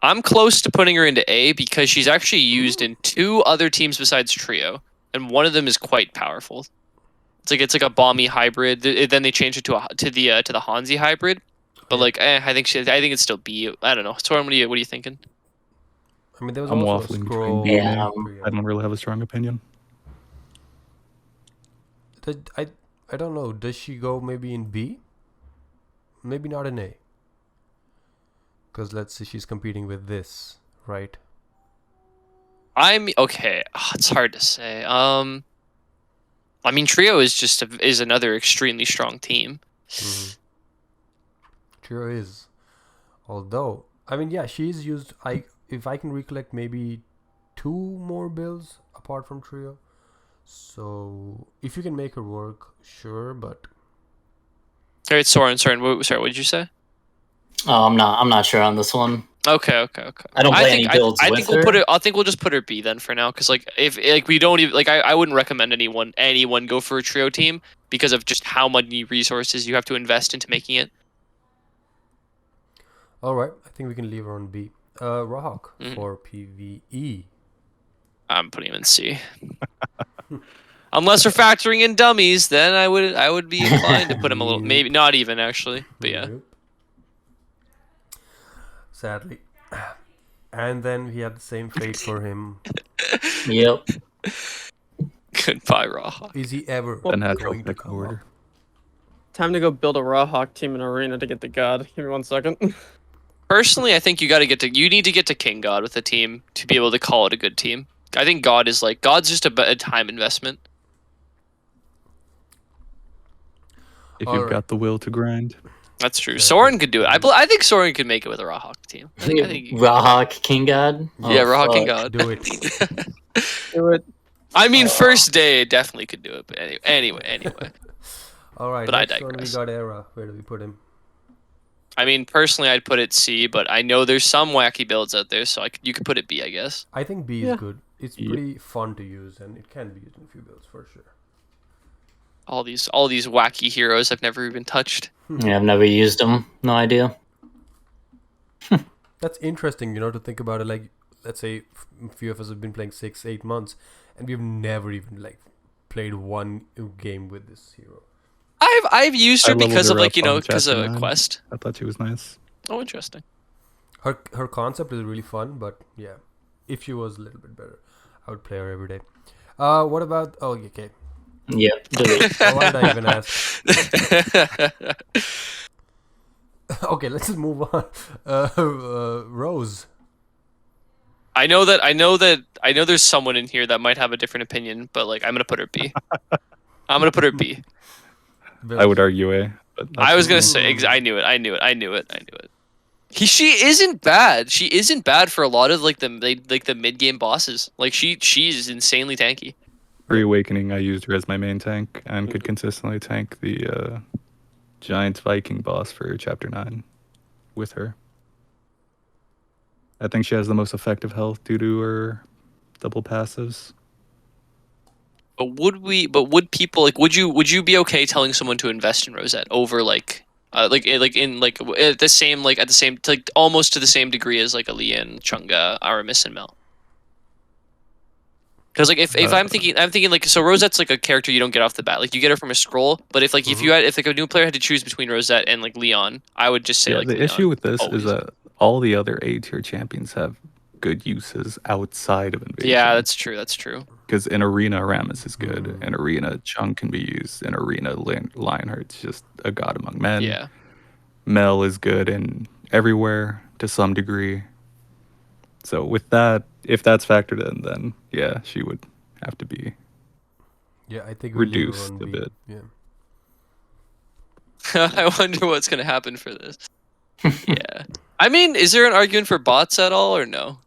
I'm close to putting her into A because she's actually used in 2 other teams besides Trio, and one of them is quite powerful. It's like a Bomby hybrid. Then they changed it to the Hanzi hybrid. But
Yeah.
like, I think it's still B. I don't know. Soren, what are you thinking?
I mean there was
I'm
also a
waffling
scroll.
between B and
Yeah,
A. I don't really have a strong opinion.
I don't know. Does she go maybe in B? Maybe not in A. Because let's say she's competing with this, right?
I'm okay. It's hard to say. I mean, Trio is another extremely strong team.
Mm-hmm. Sure is. Although, I mean, yeah, she's used. If I can recollect, maybe 2 more builds apart from Trio. So if you can make her work, sure. But
All right, Soren. Sorry, what did you say?
Oh, I'm not sure on this one.
Okay.
I don't play any builds
I
with
think we'll
her.
put it. I think we'll just put her B then for now, because like if like we don't even like I wouldn't recommend anyone go for a Trio team because of just how many resources you have to invest into making it.
all right, I think we can leave her on B. Rahak
Mhm.
for PVE.
I'm putting him in C. Unless we're factoring in dummies, then I would be inclined to put him a little, maybe not even actually, but yeah.
Nope. Sadly. And then we had the same fate for him.
Yep.
Goodbye, Raha.
Is he ever
Then had
going to
pick
come
order.
up?
Time to go build a Rawhawk team in Arena to get the god. Give me 1 second.
Personally, I think you need to get to King God with a team to be able to call it a good team. I think God's just a time investment.
If
All
you've
right.
got the will to grind.
That's true.
Yeah.
Soren could do it. I think Soren could make it with a Rawhawk team. I think
Rawhawk King God. Oh,
yeah, Rawhawk King
fuck.
God.
Do it.
Do it.
I mean, first day definitely could do it, but anyway.
All right.
But I
next one we
digress.
got Era. Where do we put him?
I mean, personally, I'd put it C, but I know there's some wacky builds out there, so you could put it B, I guess.
I think B is
Yeah.
good. It's
Yep.
pretty fun to use, and it can be used in a few builds for sure.
All these wacky heroes I've never even touched.
Yeah, I've never used them. No idea.
That's interesting, to think about it. Like, let's say a few of us have been playing 6-8 months, and we've never even played one game with this hero.
I've used
I
her
leveled
because of
her up on
because of
chapter
a
9.
quest.
I thought she was nice.
Oh, interesting.
Her concept is really fun, but yeah, if she was a little bit better, I would play her every day. What about? Oh, okay.
Yep. Do it.
Why did I even ask? Okay, let's just move on. Rose.
I know there's someone in here that might have a different opinion, but I'm gonna put her B. I'm gonna put her B.
I would argue A. But
I was gonna
that's
say I knew it. She isn't bad. She isn't bad for a lot of the mid game bosses. She's insanely tanky.
Reawakening, I used her as my main tank and could consistently tank the giant Viking boss for chapter 9 with her. I think she has the most effective health due to her double passives.
But would people would you be okay telling someone to invest in Rosette over at the same almost to the same degree as Alian, Chunga, Aramis, and Mel? Because if I'm thinking so Rosette's a character you don't get off the bat. You get her from a scroll, but if a new player had to choose between Rosette and Leon, I would just say
The
Leon,
issue with this
always.
is that all the other A tier champions have good uses outside of Invasion.
Yeah, that's true.
Because in Arena, Rammus is good. In Arena, Chung can be used. In Arena, Lionheart's just a god among men.
Yeah.
Mel is good in everywhere to some degree. So with that, if that's factored in, then yeah, she would have to be
Yeah, I think we leave her
reduced
on
a
B.
bit.
Yeah.
I wonder what's gonna happen for this. Yeah. I mean, is there an argument for bots at all or no?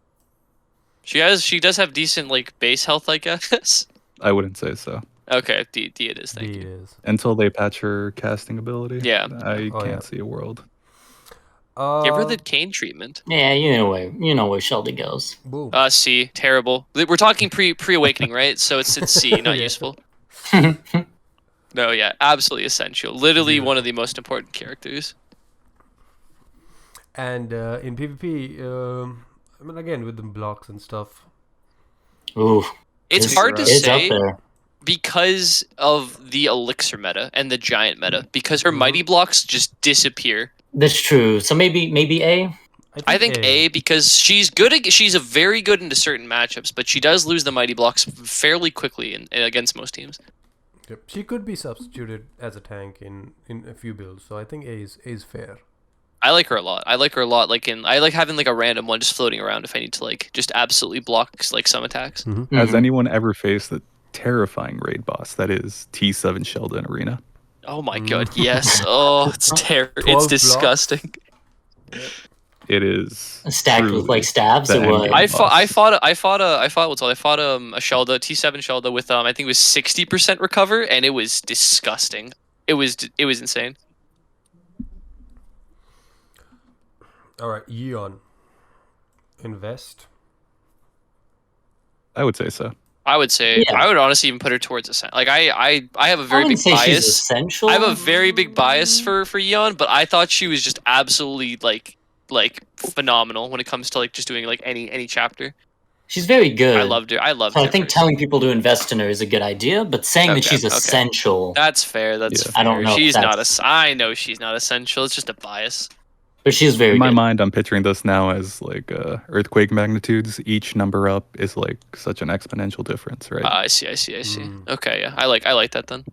She does have decent base health, I guess.
I wouldn't say so.
Okay, D it is. Thank
D it
you.
is.
Until they patch her casting ability.
Yeah.
I
Oh,
can't
yeah.
see a world.
Give her the cane treatment.
Yeah, you know where Shelby goes.
Boom.
C, terrible. We're talking pre-awakening, right? So it's C, not
Yeah.
useful. No, yeah, absolutely essential. Literally one of the most important characters.
And in PvP, I mean, again, with the blocks and stuff.
Ooh,
It's hard to
it's
say
up there.
because of the elixir meta and the giant meta. Because her mighty blocks just disappear.
That's true. So maybe A.
I think A because she's she's a very good into certain matchups, but she does lose the mighty blocks fairly quickly against most teams.
Yep. She could be substituted as a tank in a few builds, so I think A is fair.
I like her a lot. I like her a lot. I like having like a random one just floating around if I need to like just absolutely block like some attacks.
Has anyone ever faced the terrifying raid boss that is T7 Sheldon Arena?
Oh my god, yes. Oh, it's terrible.
12
It's disgusting.
It is
Stacked with like stabs
the
or what?
endgame.
I fought a Shelda, T7 Shelda with I think it was 60% recover, and it was disgusting. It was insane.
All right, Yeon. Invest.
I would say so.
I would say
Yeah.
I would honestly even put her towards Ascension. Like I have a very
I
big
wouldn't say she's
bias.
essential.
I have a very big bias for Yeon, but I thought she was just absolutely like phenomenal when it comes to like just doing like any chapter.
She's very good.
I loved her.
So I think telling people to invest in her is a good idea, but saying that she's essential.
That's fair. That's
Yeah.
fair.
I don't know if
She's not
that's-
I know she's not essential. It's just a bias.
But she's very
In my
good.
mind, I'm picturing this now as like earthquake magnitudes. Each number up is like such an exponential difference, right?
I see. Okay, yeah. I like that then.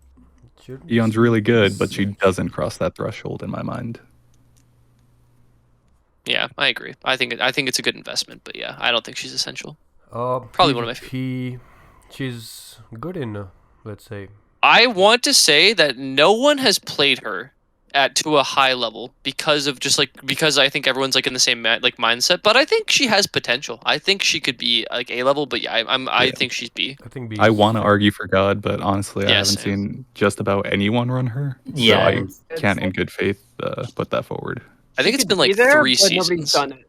Eon's really good, but she doesn't cross that threshold in my mind.
Yeah, I agree. I think it's a good investment, but yeah, I don't think she's essential.
Probably
one of my
favorite. She's good in, let's say.
I want to say that no one has played her to a high level because I think everyone's like in the same mindset, but I think she has potential. I think she could be like A level, but yeah, I think she's B.
I think B.
I want to argue for God, but honestly, I
Yeah,
haven't
same.
seen just about anyone run her.
Yeah.
So I can't in good faith put that forward.
I think it's been like
Be there,
3
but nobody's
seasons.
done it.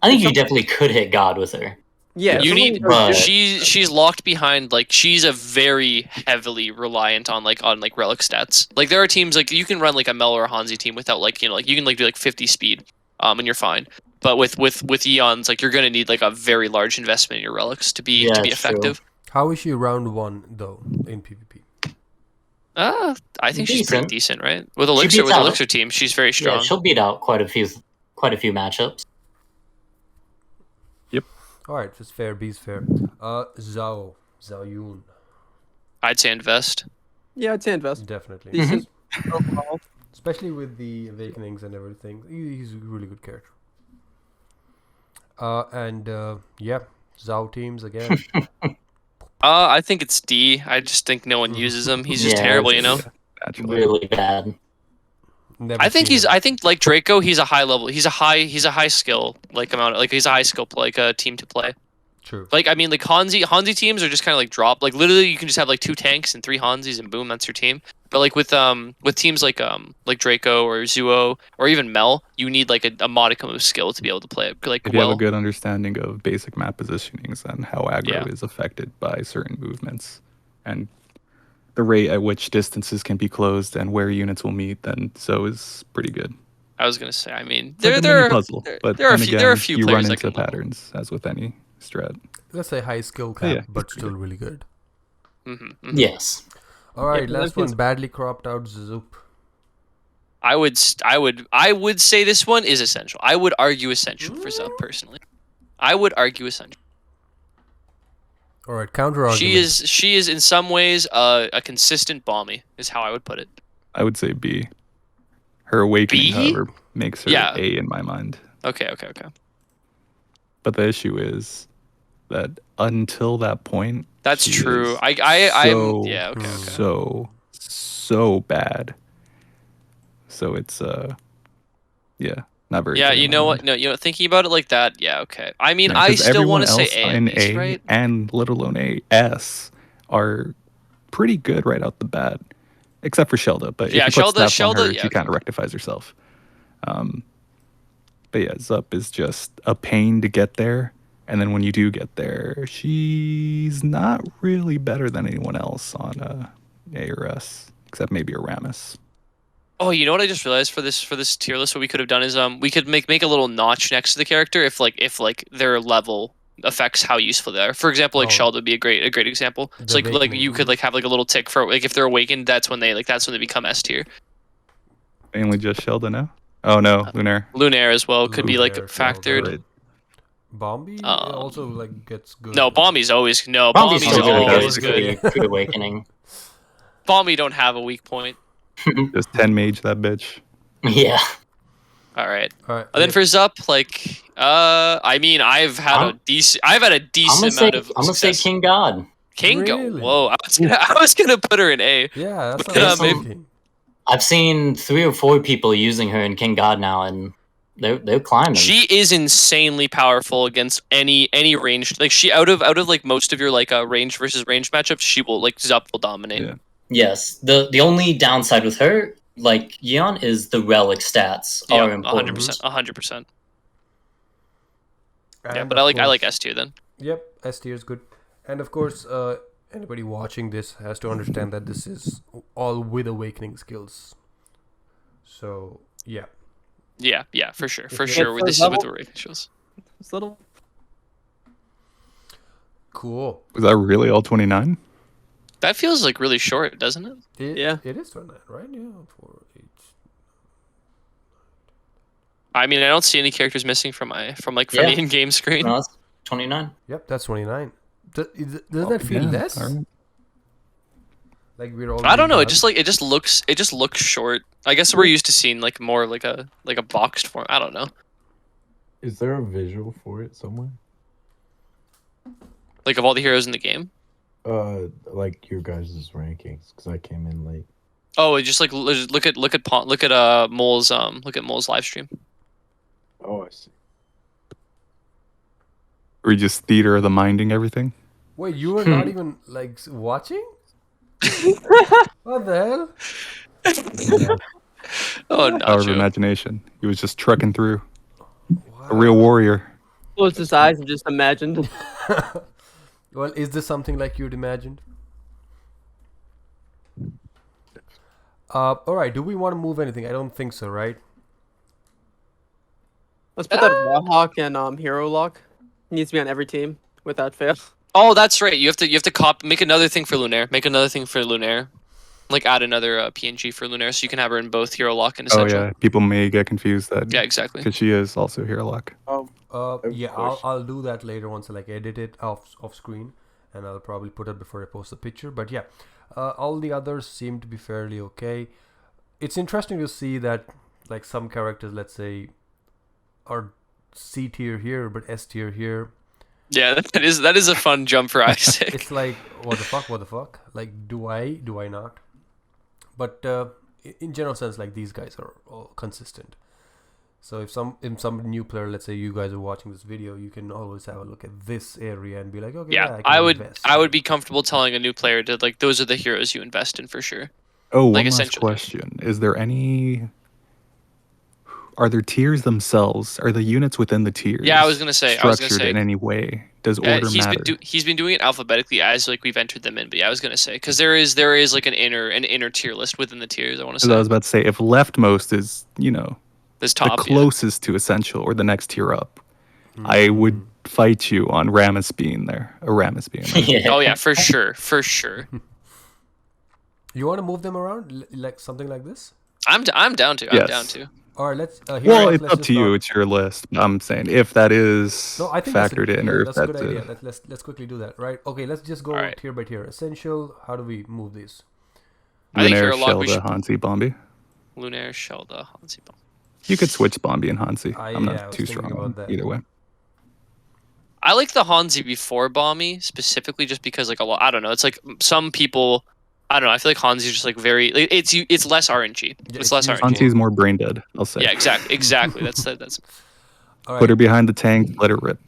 I think you definitely could hit God with her.
Yeah,
You
someone
need
goes do it.
she's locked behind like she's a very heavily reliant on relic stats. Like there are teams like you can run like a Mel or a Hanzi team without like you can like do like 50 speed and you're fine. But with Eons like you're gonna need like a very large investment in your relics to be
Yeah, it's
effective.
How is she round 1 though in PvP?
I think she's pretty
Decent.
decent, right? With Elixir
beats out-
Elixir team, she's very strong.
Yeah, she'll beat out quite a few matchups.
All right, that's fair. B's fair. Zhao Yoon,
I'd say invest.
Yeah, I'd say invest.
definitely.
Decent overall.
Especially with the awakenings and everything. He's a really good character. Yeah, Zhao teams again.
I think it's D. I just think no one uses him. He's just
Yeah,
terrible, you know.
Naturally.
Really bad.
Never
I think
seen him.
I think like Draco, he's a high level. He's a high skill amount. Like he's a high skill team to play.
True.
Like I mean, like Hanzi teams are just kind of like drop. Like literally, you can just have like 2 tanks and 3 Hanzis, and boom, that's your team. But like with teams like Draco or Zuo or even Mel, you need like a modicum of skill to be able to play it like
If you have
well.
a good understanding of basic map positionings and how aggro
Yeah.
is affected by certain movements, and the rate at which distances can be closed and where units will meet, then so is pretty good.
I was gonna say. I mean,
It's like a
there
mini
are
puzzle, but
there are a
then
few
again,
there are a few
you
players
run
that
into
can level.
patterns as with any strat.
Let's say high skill cap,
Yeah,
but still really good.
Yes.
All right,
Yeah,
last
that
one.
is-
Badly cropped out Zoop.
I would say this one is essential. I would argue essential for Zup personally. I would argue essential.
All right, counter argument.
She is in some ways a consistent bomby is how I would put it.
I would say B. Her awakening,
B?
however, makes her
Yeah.
A in my mind.
Okay.
But the issue is that until that point,
That's
she
true.
is
I'm yeah, okay.
so bad. So it's yeah, not very.
Yeah,
good in
you
my
know
mind.
what? No, thinking about it like that, yeah, okay. I mean,
Yeah,
I
'cause
still want to
everyone
say
else
A,
in
at least,
A
right?
and let alone A S are pretty good right out the bat, except for Shelda. But
Yeah,
if you put stats on her,
yeah,
she kind of rectifies herself. But yeah, Zup is just a pain to get there. And then when you do get there, she's not really better than anyone else on A or S, except maybe a Rammus.
Oh, you know what I just realized for this tier list? What we could have done is we could make a little notch next to the character if their level affects how useful they are. For example, like Shelda would be a great example. So like you could like have like a little tick for like if they're awakened, that's when they become S tier.
Mainly just Shelda now? Oh no, Lunaire.
Lunaire as well could be like
Lunaire,
factored.
Right.
Bombi also like gets good.
No, Bombi's always
Bombi's still really
always
good.
good.
Good awakening.
Bombi don't have a weak point.
Just 10 mage that bitch.
Yeah.
All right.
All right.
And then for Zup, like, I mean, I've had a decent amount of.
I'm gonna say
success.
King God.
King God.
Really?
Whoa, I was gonna put her in A.
Yeah, that's
But,
what I was
maybe-
thinking.
I've seen 3 or 4 people using her in King God now, and they're climbing.
She is insanely powerful against any range. Like she out of like most of your like range versus range matchups, she will like Zup will dominate.
Yeah.
Yes. The only downside with her, like Yeon, is the relic stats
Yeah,
are important.
100%. Yeah,
And
but
of
I like
course-
S tier then.
Yep, S tier is good. And of course, anybody watching this has to understand that this is all with awakening skills. So yeah,
Yeah, for sure,
If
sure.
you're-
This is with the ratios.
This little.
cool.
Was that really all 29?
That feels like really short, doesn't it?
Yeah.
It is 29, right? Yeah, 4, 8.
I mean, I don't see any characters missing from
Yeah.
the in-game screen.
No, that's 29.
Yep, that's 29. Doesn't that feel
Yeah,
less?
all right.
Like we're all.
I don't know. It just looks short. I guess we're used to seeing like more like a boxed form. I don't know.
Is there a visual for it somewhere?
Like of all the heroes in the game.
Like your guys' rankings, because I came in late.
Oh, it just like look at Mole's live stream.
Oh, I see.
Or just theater of the minding everything?
Wait, you were not even like watching? What the hell?
Yeah.
Oh,
Power of
no.
imagination. He was just trucking through. A
Wow.
real warrior.
Closed his eyes and just imagined.
Well, is this something like you'd imagined? All right. Do we want to move anything? I don't think so, right?
Let's put that Rawhawk and Hero Lock. Needs to be on every team without fail.
Oh, that's right. You have to make another thing for Lunaire. Make another thing for Lunaire. Like add another PNG for Lunaire, so you can have her in both Hero Lock and
Oh
Essential.
yeah, people may get confused that
Yeah, exactly.
because she is also hero lock.
Yeah, I'll do that later once I like edit it off screen, and I'll probably put it before I post the picture. But yeah, all the others seem to be fairly okay. It's interesting to see that like some characters, let's say, are C tier here but S tier here.
Yeah, that is a fun jump for Isaac.
It's like what the fuck? Like do I not? But in general sense, like these guys are all consistent. So if some new player, let's say you guys are watching this video, you can always have a look at this area and be like, okay,
Yeah,
I can invest.
I would be comfortable telling a new player to like those are the heroes you invest in for sure.
Oh,
Like
one last
essentially.
question. Is there any... Are there tiers themselves? Are the units within the tiers
Yeah, I was gonna say.
structured in any way? Does order matter?
He's been doing it alphabetically as like we've entered them in. But yeah, I was gonna say because there is like an inner tier list within the tiers. I want to
'Cause I
say
was about to say, if leftmost is,
this
the
top. Yeah.
closest to essential or the next tier up, I would fight you on Rammus being there. A Rammus being there.
Yeah.
Oh yeah, for sure.
You want to move them around like something like this?
I'm down to. I'm
Yes.
down to.
All right, let's.
Well, it's up to you. It's your list. I'm saying if that is
No, I think
factored in, or if
that's a good
that's
idea. Let's quickly do that. Right? Okay, let's just go
Alright.
tier by tier. Essential. How do we move these?
I think
Lunaire,
Hero Lock we
Shelda,
should-
Hansi, Bombi.
Lunaire, Shelda, Hansi.
You could switch Bombi and Hansi.
I
I'm
was
not too
thinking
strong
about
on
that.
either way.
I like the Hansi before Bombi specifically just because like a lot. I don't know. It's like some people. I don't know. I feel like Hansi is just like very. It's less RNG.
Yeah,
It's less
it's
RNG.
Hansi's more brain dead, I'll say.
Yeah, exactly. That's.
All right.
Put her behind the tank, let her rip.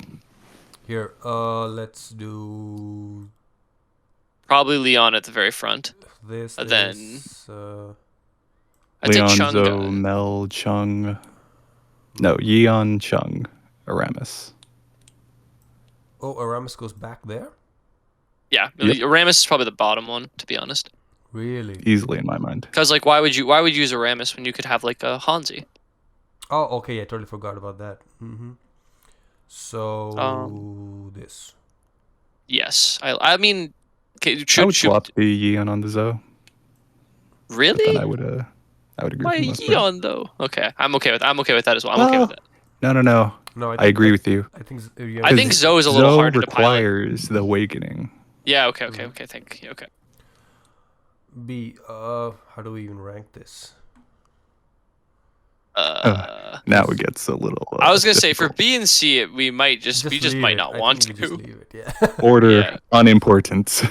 Here. Let's do.
Probably Leon at the very front.
This.
Then-
This,
I'd say
Leon,
Chung.
Zo, Mel, Chung. No, Yeon, Chung, Rammus.
oh, Aramis goes back there.
Yeah,
Yep.
Rammus is probably the bottom one, to be honest.
Really?
Easily in my mind.
Because like, why would you use a Rammus when you could have like a Hanzi?
Oh, okay. I totally forgot about that. So this.
Yes, I mean, okay,
I would swap the Yeon on the Zo. But then
really?
I would agree.
Why
for the most part.
Yeon though? Okay, I'm okay with that as well. I'm okay with that.
No.
No,
I agree with you.
I think.
I think Zoe is a little harder to pilot.
requires the awakening.
Yeah. Okay. Thank you. Okay.
B. How do we even rank this?
Now it gets a little.
I was gonna say for
difficult.
B and C, we just
leave
might
it.
not
I
want
think we
to.
just leave it. Yeah.
Order
Yeah.
unimportant.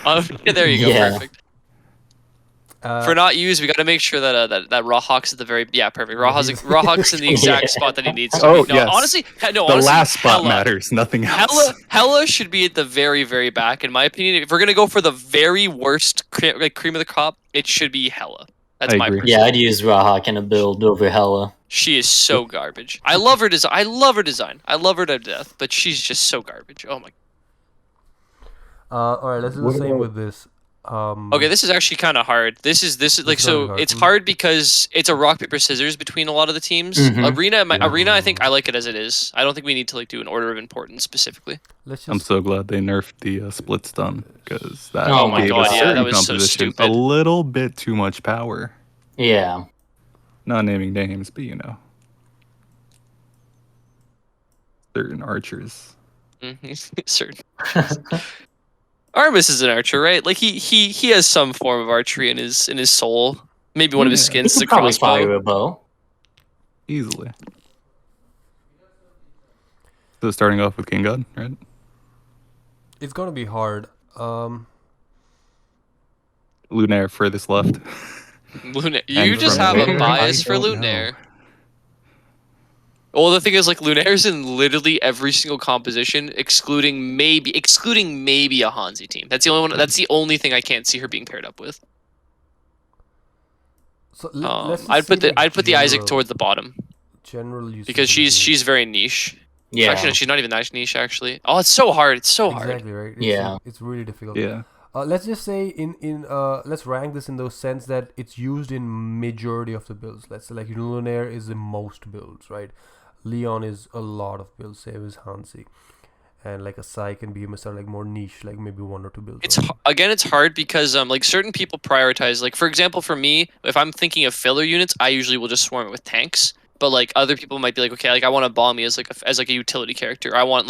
Yeah, there you go.
Yeah.
Perfect. For not used, we got to make sure that that Rawhawk's at the very perfect. Rawhawk's in the exact spot that he needs to
Oh,
be. No,
yes.
honestly,
The
honestly,
last spot
Hella-
matters, nothing else.
Hella should be at the very, very back, in my opinion. If we're gonna go for the very worst cream of the crop, it should be Hella. That's
I
my
agree.
personal.
Yeah, I'd use Rahak in a build over Hella.
She is so garbage. I love her design. I love her to death, but she's just so garbage. Oh my.
All right. Let's do the
What
same
about-
with this.
Okay, this is actually kind of hard. This is like
It's very
so.
hard.
It's hard because it's a rock paper scissors between a lot of the teams.
Mhm.
Arena. I think I like it as it is. I don't think we need to like do an order of importance specifically.
Let's
I'm
just.
so glad they nerfed the split stun because that
Oh my
gave
God,
a
yeah,
certain
that was so
composition a
stupid.
little bit too much power.
Yeah.
Not naming names, but you know, certain archers.
Certain. Armus is an archer, right? Like he has some form of archery in his soul. Maybe one of his
Yeah.
You
skins is
could
a
probably fire
crossbow.
a bow.
Easily. So starting off with King God, right?
It's gonna be hard.
Lunaire furthest left.
Lunaire. You
And
just
from
have a
there,
bias
I
for
don't know.
Lunaire. Well, the thing is, like, Lunaire's in literally every single composition, excluding maybe a Hanzi team. That's the only one. That's the only thing I can't see her being paired up with.
So let's just
I'd put
see
the Isaac
general-
towards the bottom
general usage
because
of this.
she's very niche.
Yeah.
Actually, no, she's not even that niche. Actually, oh, it's so hard. It's so hard.
Exactly right.
Yeah.
It's really difficult.
Yeah.
Let's just say let's rank this in those sense that it's used in majority of the builds. Let's say like Lunaire is in most builds, right? Leon is a lot of builds, same as Hansi, and like a Psych and BMS are like more niche, like maybe one or two builds.
It's hard because like certain people prioritize. Like for example, for me, if I'm thinking of filler units, I usually will just swarm it with tanks. But like other people might be like, okay, like I want a Balmy as a utility character. I want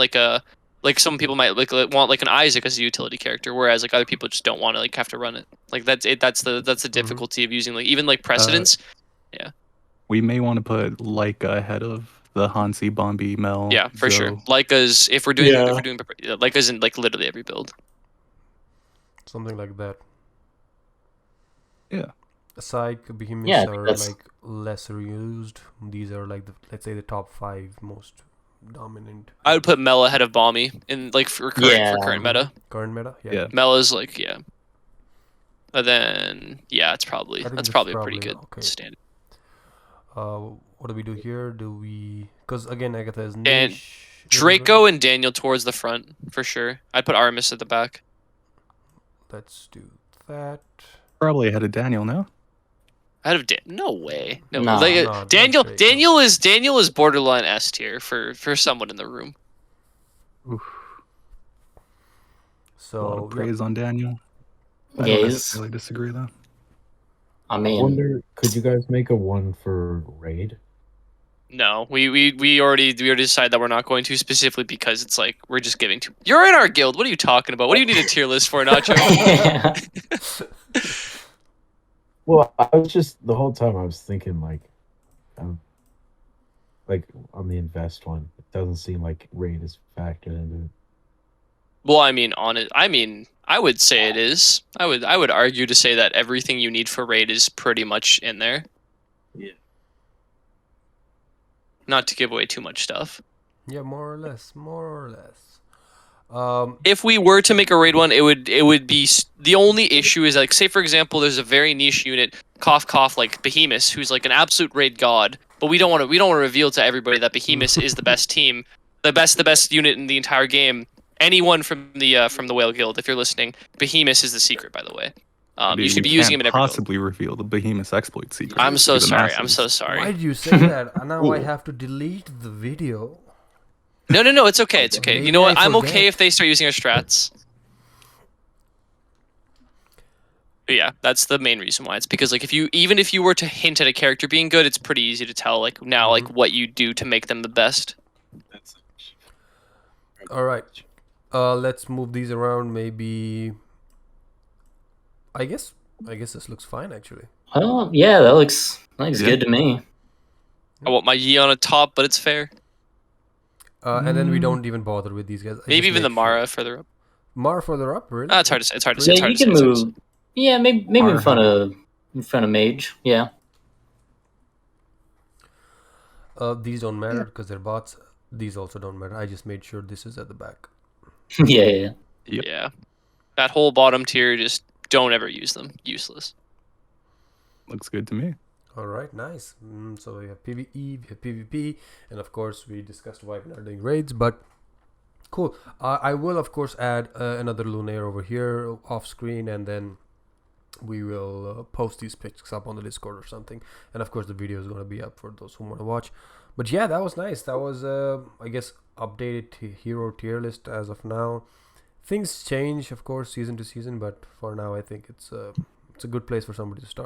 some people might want like an Isaac as a utility character, whereas like other people just don't want to like have to run it. Like that's it. That's the difficulty of using like even like precedence.
We may want to put Leica ahead of the Hansi, Bombi, Mel.
Yeah, for sure.
Zo.
Leica's if we're doing Leica's in like literally every build.
Something like that.
Yeah.
Psych, Behemoths
Yeah,
are
that's-
like lesser used. These are like let's say the top 5 most dominant
I would put Mel ahead of Balmy in like for current meta.
current meta.
Yeah.
Mel is like And then it's probably
I think
that's
it's
probably a pretty good
okay.
standard.
What do we do here? Because again, Agatha is
And
niche.
Draco and Daniel towards the front for sure. I'd put Artemis at the back.
Let's do that.
Probably ahead of Daniel, no?
Out of no way. No,
No,
like,
no, not
Daniel.
Draco.
Daniel is borderline S tier for someone in the room.
A lot
So
of praise on Danial. I don't
Gaze.
necessarily disagree though.
I
I
mean,
wonder, could you guys make a one for raid?
No, we already decided that we're not going to specifically because it's like we're just giving to. You're in our guild. What are you talking about? What do you need a tier list for, Nacho?
Well, I was just the whole time I was thinking like on the invest one, it doesn't seem like raid is factored into it.
Well, I mean, I would say it is. I would argue to say that everything you need for raid is pretty much in there.
Yeah.
Not to give away too much stuff.
yeah, more or less.
If we were to make a raid one, it would be the only issue is like, say for example, there's a very niche unit, cough cough, like Behemoth, who's like an absolute raid god, but we don't want to reveal to everybody that Behemoth is the best team, the best unit in the entire game. Anyone from the Whale Guild, if you're listening, Behemoth is the secret, by the way. You should be using him in every build.
Possibly reveal the Behemoth exploit secret.
I'm so
to the
sorry.
masses.
I'm so sorry.
Why did you say that? Now I have to delete the video.
No, it's okay. It's okay.
Maybe
You know what?
I
I'm okay
forget.
if they start using our strats. But yeah, that's the main reason why. It's because like even if you were to hint at a character being good, it's pretty easy to tell like now like what you do to make them the best.
All right. Let's move these around. Maybe. I guess this looks fine actually.
Oh yeah, that looks good to me.
I want my Yi on a top, but it's fair.
And then we don't even bother with these guys.
Maybe even the Mara further up.
Mara further up, really?
It's hard to say. It's hard to say.
Yeah,
It's hard
you
to
can
say.
move. Yeah, maybe in front of Mage. Yeah.
These don't matter because they're bots. These also don't matter. I just made sure this is at the back.
yeah.
Yep.
Yeah. That whole bottom tier, just don't ever use them. Useless.
Looks good to me.
All right, nice. So we have PVE, we have PvP, and of course we discussed why we're not doing raids, but cool. I will of course add another Lunaire over here off screen, and then we will post these pics up on the Discord or something. And of course the video is going to be up for those who want to watch. But yeah, that was nice. That was I guess updated hero tier list as of now. Things change of course season to season, but for now I think it's a good place for somebody to start.